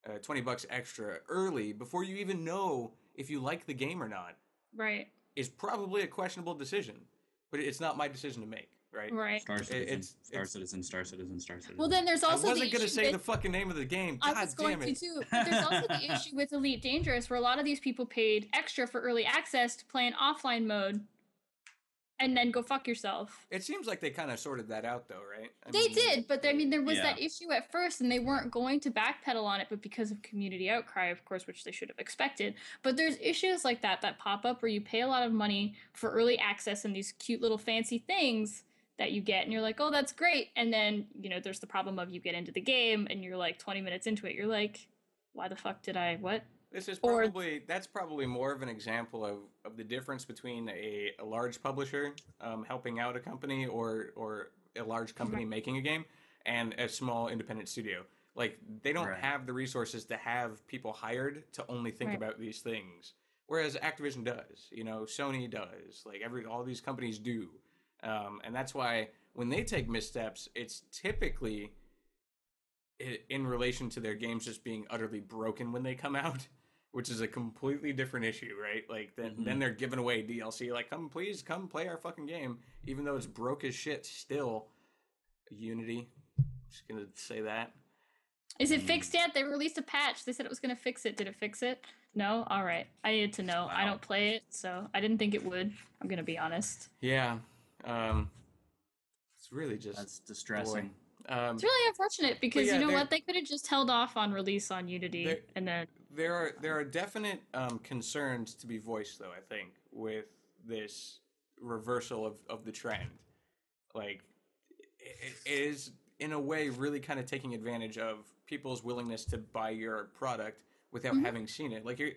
$20 extra early before you even know if you like the game or not, right, is probably a questionable decision. But it's not my decision to make, right? Right. Star Citizen. Well, then there's also I wasn't going to say the fucking name of the game. God I was damn going it. to too. But there's also the issue with Elite Dangerous, where a lot of these people paid extra for early access to play in offline mode, and then go fuck yourself. It seems like they kind of sorted that out, though, right? They did, but I mean, there was that issue at first, and they weren't going to backpedal on it, but because of community outcry, of course, which they should have expected. But there's issues like that pop up where you pay a lot of money for early access and these cute little fancy things that you get, and you're like, oh, that's great. And then, there's the problem of you get into the game, and you're like 20 minutes into it, you're like, why the fuck did I, what? That's probably more of an example of the difference between a large publisher helping out a company or a large company making a game and a small independent studio. Like, they don't have the resources to have people hired to only think about these things, whereas Activision does. Sony does. Like, all these companies do, and that's why when they take missteps, it's typically in relation to their games just being utterly broken when they come out. Which is a completely different issue, right? Like, then they're giving away DLC. Like, come play our fucking game. Even though it's broke as shit still. Unity. Just gonna say that. Is it fixed yet? They released a patch. They said it was gonna fix it. Did it fix it? No? Alright. I needed to know. Wow. I don't play it, so I didn't think it would. I'm gonna be honest. Yeah. It's really just... That's distressing. It's really unfortunate because you know what? They could have just held off on release on Unity and then... There are definite concerns to be voiced, though, I think, with this reversal of the trend. Like, it is, in a way, really kind of taking advantage of people's willingness to buy your product without having seen it. Like, you're,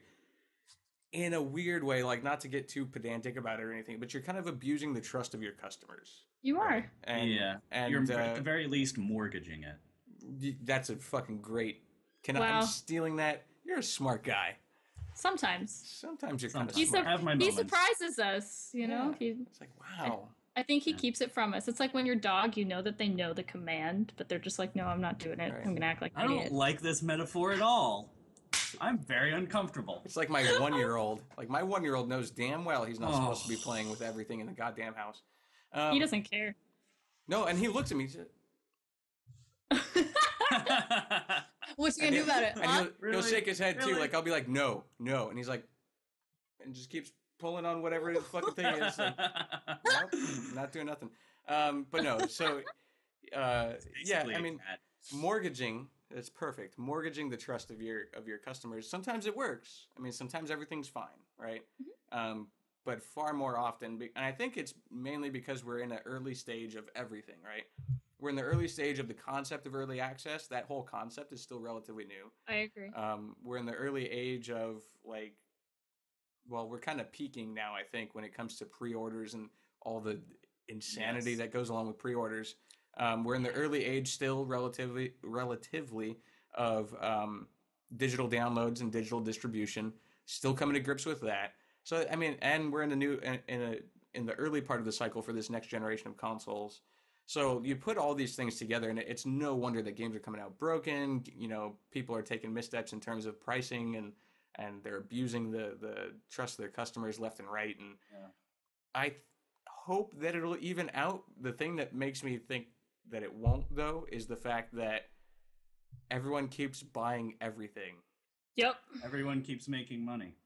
in a weird way, like, not to get too pedantic about it or anything, but you're kind of abusing the trust of your customers. You are. Right? And you're at the very least mortgaging it. That's a fucking great... I'm stealing that? You're a smart guy. Sometimes you're kind of smart. He surprises us, know? It's like, wow. I think he keeps it from us. It's like when your dog, that they know the command, but they're just like, no, I'm not doing it. Right. I'm going to act like an idiot. I don't like this metaphor at all. I'm very uncomfortable. It's like my 1-year-old. Like, my 1-year-old knows damn well he's not supposed to be playing with everything in the goddamn house. He doesn't care. No, and he looks at me. What's he gonna do about it? And he'll shake his head too. Like, I'll be like, no, and he's like, and just keeps pulling on whatever his fucking thing is. Like, nope, not doing nothing. But no, so I mean, mortgaging. It's perfect. Mortgaging the trust of your customers. Sometimes it works. I mean, sometimes everything's fine, right? But far more often, and I think it's mainly because we're in an early stage of everything, right? We're in the early stage of the concept of early access. That whole concept is still relatively new. I agree. We're in the early age of, like, well, we're kind of peaking now, I think, when it comes to pre-orders and all the insanity that goes along with pre-orders. We're in the early age still, relatively of digital downloads and digital distribution. Still coming to grips with that. So I mean, and we're in the new in the early part of the cycle for this next generation of consoles. So you put all these things together, and it's no wonder that games are coming out broken. You know, people are taking missteps in terms of pricing, and they're abusing the trust of their customers left and right. And I hope that it'll even out. The thing that makes me think that it won't, though, is the fact that everyone keeps buying everything. Yep. Everyone keeps making money.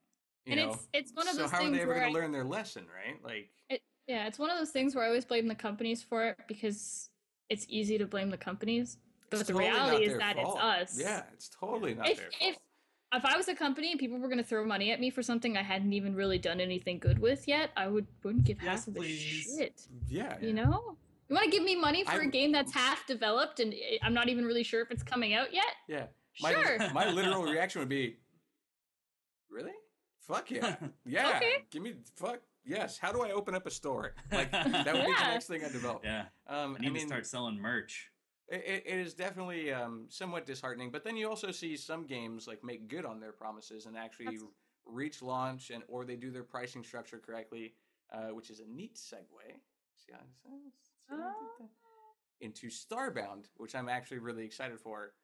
It's one of those things. So how are they ever going to learn their lesson, right? Like, it's one of those things where I always blame the companies for it because it's easy to blame the companies, but the reality is that it's us. Yeah, it's totally not their fault. If I was a company and people were going to throw money at me for something I hadn't even really done anything good with yet, I wouldn't give half of the shit. Yeah. You know? You want to give me money for a game that's half developed and I'm not even really sure if it's coming out yet? Yeah. Sure. My literal reaction would be, really? Fuck yeah. Yeah. Okay. Give me, fuck, yes. How do I open up a store? Like, that would be the next thing I develop. Yeah. I need to start selling merch. It is definitely somewhat disheartening, but then you also see some games like make good on their promises and actually reach launch, or they do their pricing structure correctly, which is a neat segue. See how into Starbound, which I'm actually really excited for.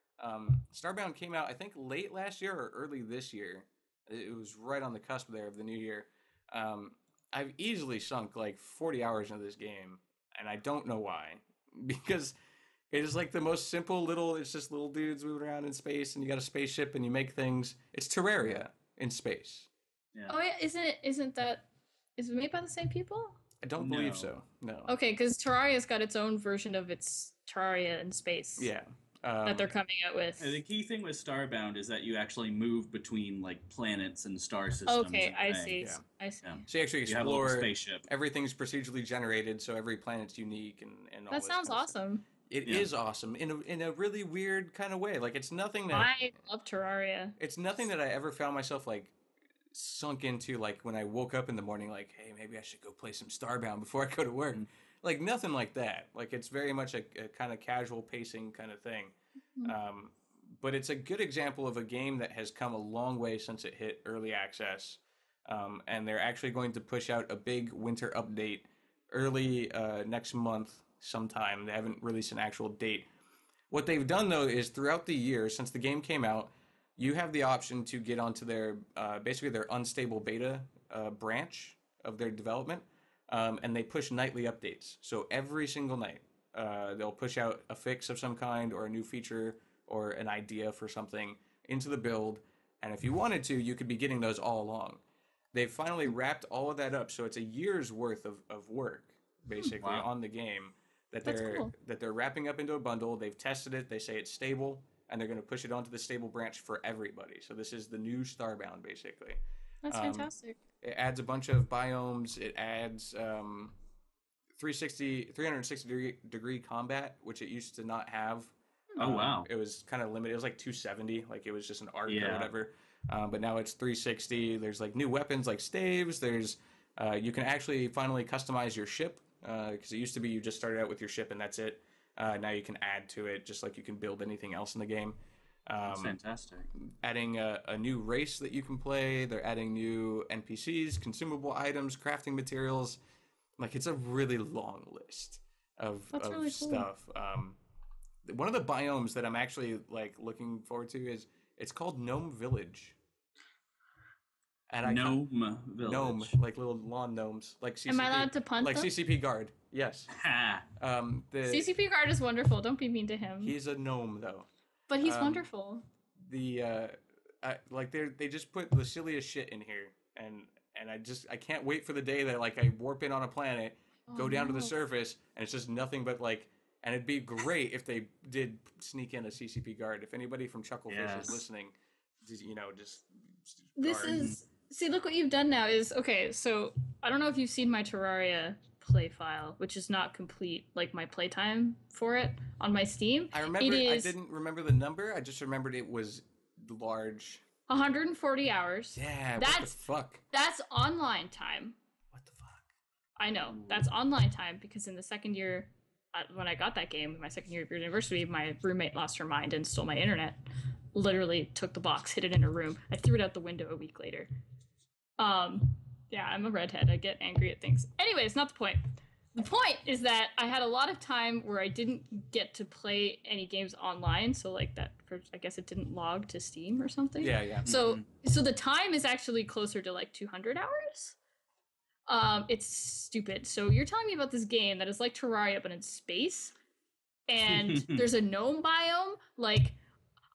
Starbound came out, I think, late last year or early this year. It was right on the cusp there of the new year. I've easily sunk like 40 hours into this game, and I don't know why, because it is like the most simple it's just little dudes moving around in space, and you got a spaceship, and you make things. It's Terraria in space. Yeah. Oh yeah, is it made by the same people? I don't believe so. No. Okay, because Terraria's got its own version of its Terraria in space. Yeah. That they're coming out with. The key thing with Starbound is that you actually move between like planets and star systems. Okay, I see. Yeah. I see. Yeah. So you actually explore. Spaceship. Everything's procedurally generated, so every planet's unique and all that sounds awesome. It is awesome in a really weird kind of way. Like, it's nothing that I love Terraria. It's nothing that I ever found myself like sunk into, like when I woke up in the morning, like, hey, maybe I should go play some Starbound before I go to work. Like, nothing like that. Like, it's very much a kind of casual pacing kind of thing. But it's a good example of a game that has come a long way since it hit early access. And they're actually going to push out a big winter update early next month sometime. They haven't released an actual date. What they've done, though, is throughout the year, since the game came out, you have the option to get onto their, basically their unstable beta branch of their development. And they push nightly updates. So every single night, they'll push out a fix of some kind or a new feature or an idea for something into the build. And if you wanted to, you could be getting those all along. They've finally wrapped all of that up. So it's a year's worth of work, basically, on the game that they're wrapping up into a bundle. They've tested it. They say it's stable. And they're going to push it onto the stable branch for everybody. So this is the new Starbound, basically. That's fantastic. It adds a bunch of biomes. It adds 360 degree combat, which it used to not have. Oh, wow. It was kind of limited. It was like 270. Like, it was just an arc or whatever. But now it's 360. There's like new weapons like staves. There's you can actually finally customize your ship, because it used to be you just started out with your ship and that's it. Now you can add to it, just like you can build anything else in the game. That's fantastic. Adding a new race that you can play. They're adding new NPCs, consumable items, crafting materials. Like, it's a really long list of really stuff. Cool. One of the biomes that I'm actually like looking forward to is it's called Gnome Village. And Gnome Village. Gnome, like little lawn gnomes, like CCP. Am I allowed to punt like them? CCP guard? Yes. The CCP guard is wonderful. Don't be mean to him. He's a gnome, though. But he's wonderful. They just put the silliest shit in here, and I can't wait for the day that like I warp in on a planet, go down to the surface, and it's just nothing but like. And it'd be great if they did sneak in a CCP guard. If anybody from Chucklefish is listening, just See, look what you've done now is, okay, so I don't know if you've seen my Terraria play file, which is not complete, like my playtime for it on my Steam. I didn't remember the number. I just remembered it was large. 140 hours. Yeah, what the That's fuck? that's online time. What the fuck? I know that's online time because in the second year, when I got that game, my second year of university, my roommate lost her mind and stole my internet. Literally took the box, hid it in her room. I threw it out the window a week later. Yeah, I'm a redhead. I get angry at things. Anyways, not the point. The point is that I had a lot of time where I didn't get to play any games online, so like that, I guess it didn't log to Steam or something. Yeah. So the time is actually closer to like 200 hours. It's stupid. So you're telling me about this game that is like Terraria but in space, and there's a gnome biome. Like,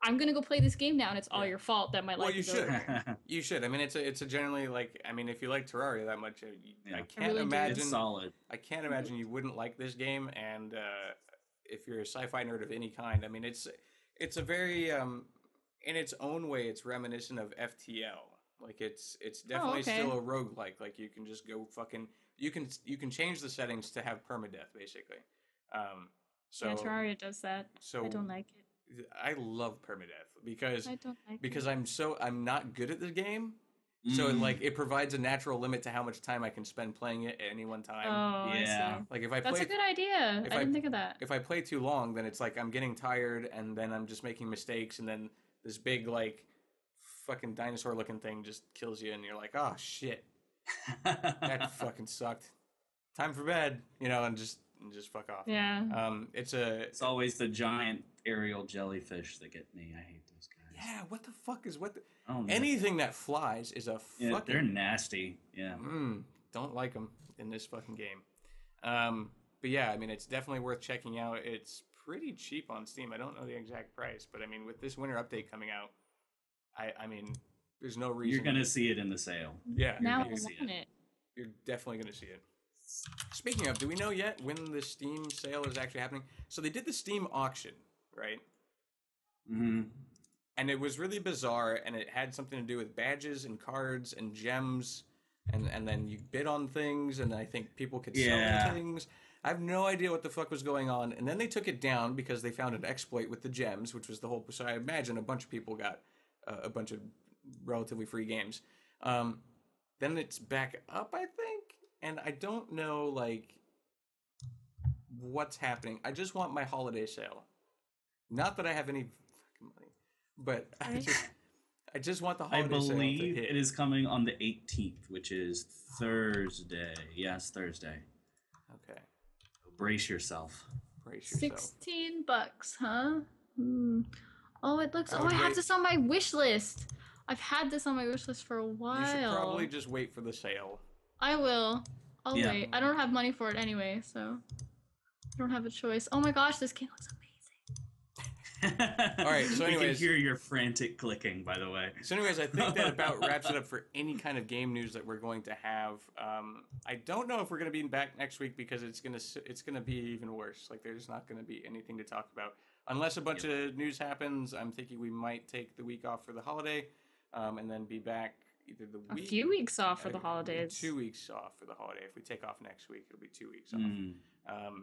I'm gonna go play this game now, and it's all your fault that my life is over. You should. I mean, it's a generally like. I mean, if you like Terraria that much, I can't really imagine. It's solid. I can't imagine you wouldn't like this game. And if you're a sci-fi nerd of any kind, I mean, it's a very in its own way, it's reminiscent of FTL. Like it's definitely still a roguelike. Like you can just go fucking. You can change the settings to have permadeath basically. So yeah, Terraria does that. So I don't like it. I love permadeath because I don't like because it. I'm not good at the game, so it provides a natural limit to how much time I can spend playing it at any one time. Oh, yeah. I see. Like if I That's play, a good idea. I didn't think of that. If I play too long, then it's like I'm getting tired, and then I'm just making mistakes, and then this big like fucking dinosaur looking thing just kills you, and you're like, oh shit, that fucking sucked. Time for bed, and just fuck off. Yeah. It's always the giant aerial jellyfish that get me. I hate those guys. Yeah, what the fuck is what? Oh, no. Anything that flies is a fucking. They're nasty. Yeah. Don't like them in this fucking game. But yeah, I mean, it's definitely worth checking out. It's pretty cheap on Steam. I don't know the exact price, but I mean, with this winter update coming out, I mean, there's no reason. You're gonna see it in the sale. Yeah, now I want it. You're definitely gonna see it. Speaking of, do we know yet when the Steam sale is actually happening? So they did the Steam auction, right? Mm-hmm. And it was really bizarre, and it had something to do with badges and cards and gems, and then you bid on things, and I think people could sell things. I have no idea what the fuck was going on, and then they took it down because they found an exploit with the gems, which was the whole. So I imagine a bunch of people got a bunch of relatively free games. Then it's back up, I think. And I don't know, like, what's happening. I just want my holiday sale. Not that I have any fucking money, but I just want the holiday sale. I believe it is coming on the 18th, which is Thursday. Yes, Thursday. Okay. Brace yourself. Brace yourself. $16, huh? Oh, it looks. I have this on my wish list. I've had this on my wish list for a while. You should probably just wait for the sale. I will. I'll wait. I don't have money for it anyway, so I don't have a choice. Oh my gosh, this game looks amazing. All right, so anyways, we can hear your frantic clicking, by the way. So anyways, I think that about wraps it up for any kind of game news that we're going to have. I don't know if we're going to be back next week because it's gonna be even worse. Like there's not going to be anything to talk about unless a bunch of news happens. I'm thinking we might take the week off for the holiday, and then be back. Either the week, a few weeks off for the holidays. 2 weeks off for the holiday. If we take off next week, it'll be 2 weeks off.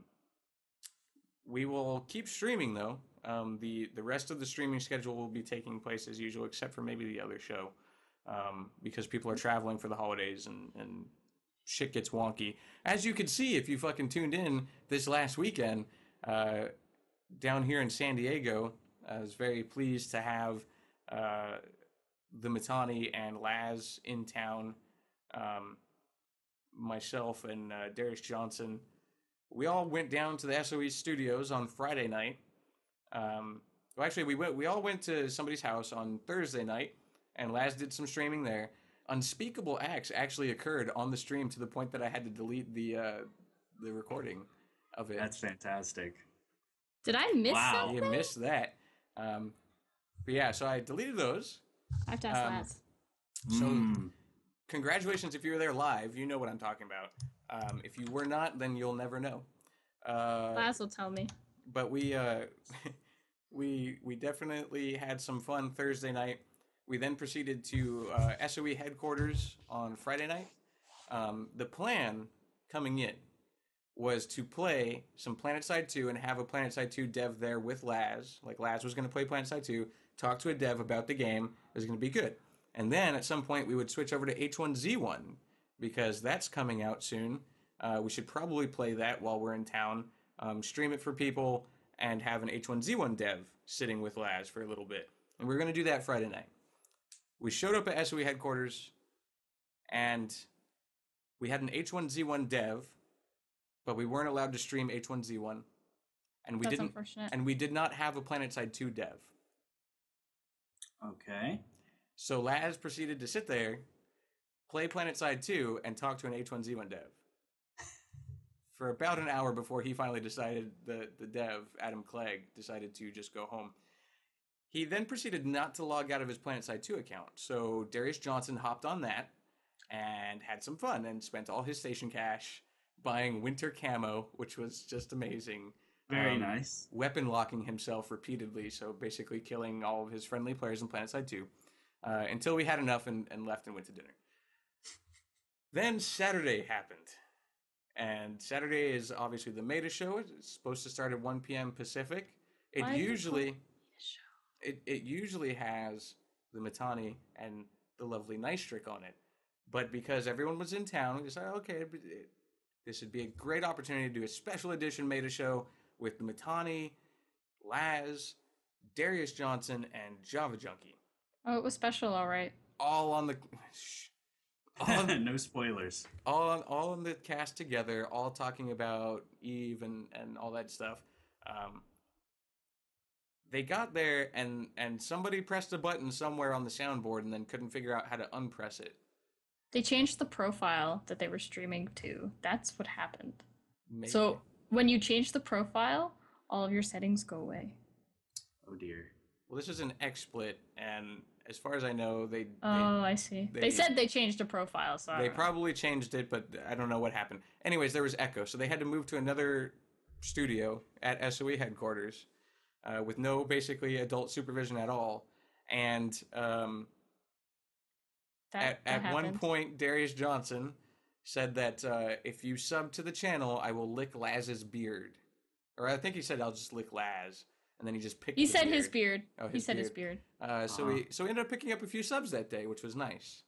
We will keep streaming though. The rest of the streaming schedule will be taking place as usual, except for maybe the other show, because people are traveling for the holidays and shit gets wonky. As you can see, if you fucking tuned in this last weekend, down here in San Diego, I was very pleased to have. The Matani and Laz in town, myself and Darius Johnson, we all went down to the SOE studios on Friday night. Well, actually, we all went to somebody's house on Thursday night, and Laz did some streaming there. Unspeakable acts actually occurred on the stream to the point that I had to delete the recording of it. That's fantastic. Did I miss something? You missed that. But yeah, so I deleted those. I have to ask Laz. So, congratulations if you were there live. You know what I'm talking about. If you were not, then you'll never know. Laz will tell me. But we definitely had some fun Thursday night. We then proceeded to SOE headquarters on Friday night. The plan coming in was to play some PlanetSide 2 and have a PlanetSide 2 dev there with Laz. Like Laz was going to play PlanetSide 2. talk to a dev about the game. It was going to be good. And then at some point we would switch over to H1Z1 because that's coming out soon. We should probably play that while we're in town, stream it for people, and have an H1Z1 dev sitting with Laz for a little bit. And we're going to do that Friday night. We showed up at SOE headquarters, and we had an H1Z1 dev, but we weren't allowed to stream H1Z1. And That's unfortunate. And we did not have a PlanetSide 2 dev. Okay. So Laz proceeded to sit there, play PlanetSide 2, and talk to an H1Z1 dev for about an hour before he finally decided, the dev, Adam Clegg, decided to just go home. He then proceeded not to log out of his PlanetSide 2 account. So Darius Johnson hopped on that and had some fun and spent all his station cash buying winter camo, which was just amazing. Very nice. Weapon locking himself repeatedly, so basically killing all of his friendly players in PlanetSide 2 until we had enough and left and went to dinner. Then Saturday happened. And Saturday is obviously the Meta show. It's supposed to start at 1 p.m. Pacific. It usually has the Mittani and the lovely Nystrik on it. But because everyone was in town, we decided, okay, this would be a great opportunity to do a special edition Meta show with the Mittani, Laz, Darius Johnson, and Java Junkie. Oh, it was special, all right. All on the... No spoilers. All in the cast together, all talking about Eve and all that stuff. They got there and somebody pressed a button somewhere on the soundboard and then couldn't figure out how to unpress it. They changed the profile that they were streaming to. That's what happened. Maybe. So when you change the profile, all of your settings go away. Oh dear. Well, this is an XSplit, and as far as I know, I see. They said they changed the profile, so they probably changed it, but I don't know what happened. Anyways, there was echo, so they had to move to another studio at SOE headquarters with no basically adult supervision at all. And at one point, Darius Johnson said that if you sub to the channel, I will lick Laz's beard. Or I think he said, I'll just lick Laz. And then he just picked. He said his beard. Oh, he said his beard. So we ended up picking up a few subs that day, which was nice.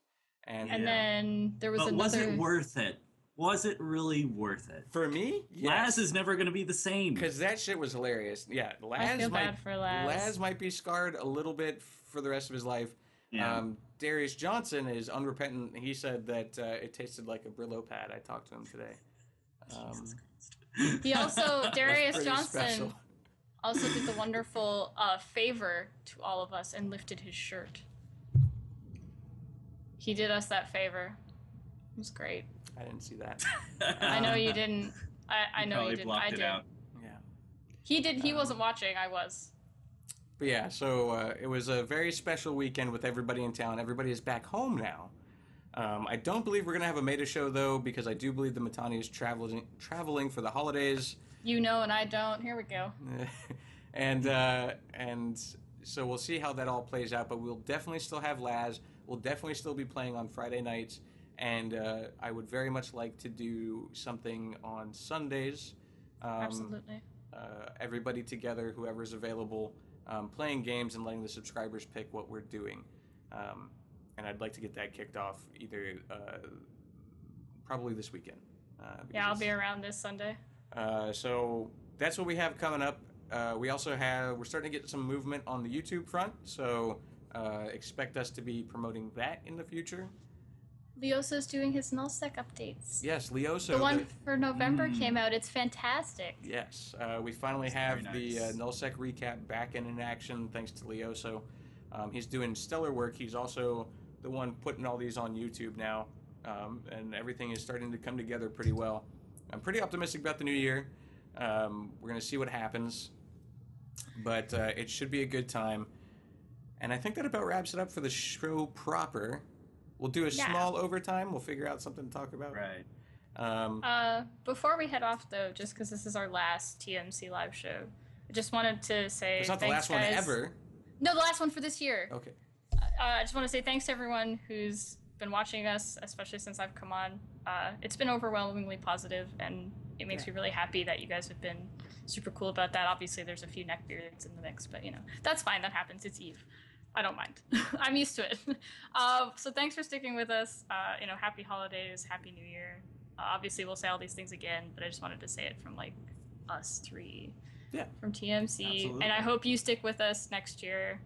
And then there was another. Was it worth it? Was it really worth it? For me, yes. Laz is never going to be the same. Because that shit was hilarious. Yeah, I feel bad for Laz. Laz might be scarred a little bit for the rest of his life. Yeah. Darius Johnson is unrepentant. He said that it tasted like a Brillo pad. I talked to him today. He also, Darius Johnson, special. also did the wonderful favor to all of us and lifted his shirt. He did us that favor. It was great. I didn't see that. I know you didn't. I know you didn't. I did. Out. Yeah. He did. He wasn't watching. I was. But yeah, so it was a very special weekend with everybody in town. Everybody is back home now. I don't believe we're going to have a Meta show, though, because I do believe the Mittani is traveling for the holidays. You know, and I don't. Here we go. And so we'll see how that all plays out, but we'll definitely still have Laz. We'll definitely still be playing on Friday nights, and I would very much like to do something on Sundays. Absolutely. Everybody together, whoever's available, playing games and letting the subscribers pick what we're doing. And I'd like to get that kicked off either probably this weekend. Yeah, I'll be around this Sunday. So that's what we have coming up. We're starting to get some movement on the YouTube front, so expect us to be promoting that in the future. Leoso's doing his Nullsec updates. Yes, Leoso. The one for November came out. It's fantastic. Yes, we finally have the Nullsec recap back in action thanks to Leoso. He's doing stellar work. He's also the one putting all these on YouTube now, and everything is starting to come together pretty well. I'm pretty optimistic about the new year. We're going to see what happens, but it should be a good time. And I think that about wraps it up for the show proper. We'll do a small overtime. We'll figure out something to talk about. Right. Before we head off, though, just because this is our last TMC live show, I just wanted to say it's not thanks, the last guys. one ever. No, the last one for this year. Okay. I just want to say thanks to everyone who's been watching us, especially since I've come on. It's been overwhelmingly positive, and it makes me really happy that you guys have been super cool about that. Obviously, there's a few neckbeards in the mix, but that's fine. That happens. It's Eve. I don't mind. I'm used to it. So thanks for sticking with us. Happy holidays, happy New Year. Obviously, we'll say all these things again, but I just wanted to say it from like us three. Yeah. From TMC. Absolutely. And I hope you stick with us next year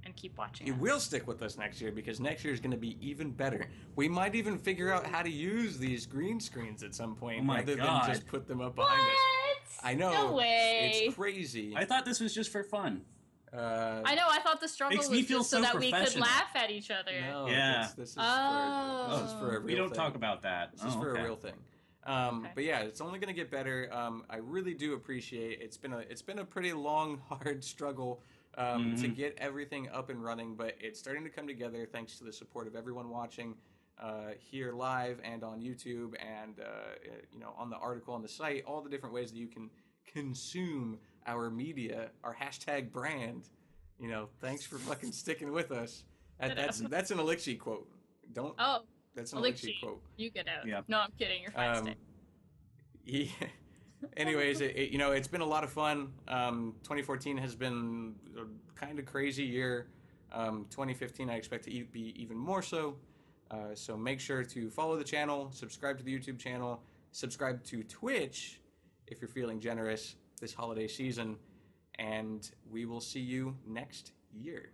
and keep watching. You will stick with us next year because next year is going to be even better. We might even figure out how to use these green screens at some point rather than just put them up behind us. I know. No way. It's crazy. I thought this was just for fun. I know. I thought the struggle was just so that we could laugh at each other. No, yeah. This is for a real thing. We don't talk about that. This is for a real thing. But yeah, it's only going to get better. I really do appreciate it's been a pretty long, hard struggle to get everything up and running, but it's starting to come together thanks to the support of everyone watching here live and on YouTube and on the article on the site, all the different ways that you can consume our media, our hashtag brand. Thanks for fucking sticking with us. That's an Alikchi quote. Don't. Oh. That's an Alikchi quote. You get out. Yep. No, I'm kidding. You're fine. Stay. Yeah. Anyways, it's been a lot of fun. 2014 has been a kind of crazy year. 2015 I expect to be even more so. So make sure to follow the channel, subscribe to the YouTube channel, subscribe to Twitch if you're feeling generous this holiday season, and we will see you next year.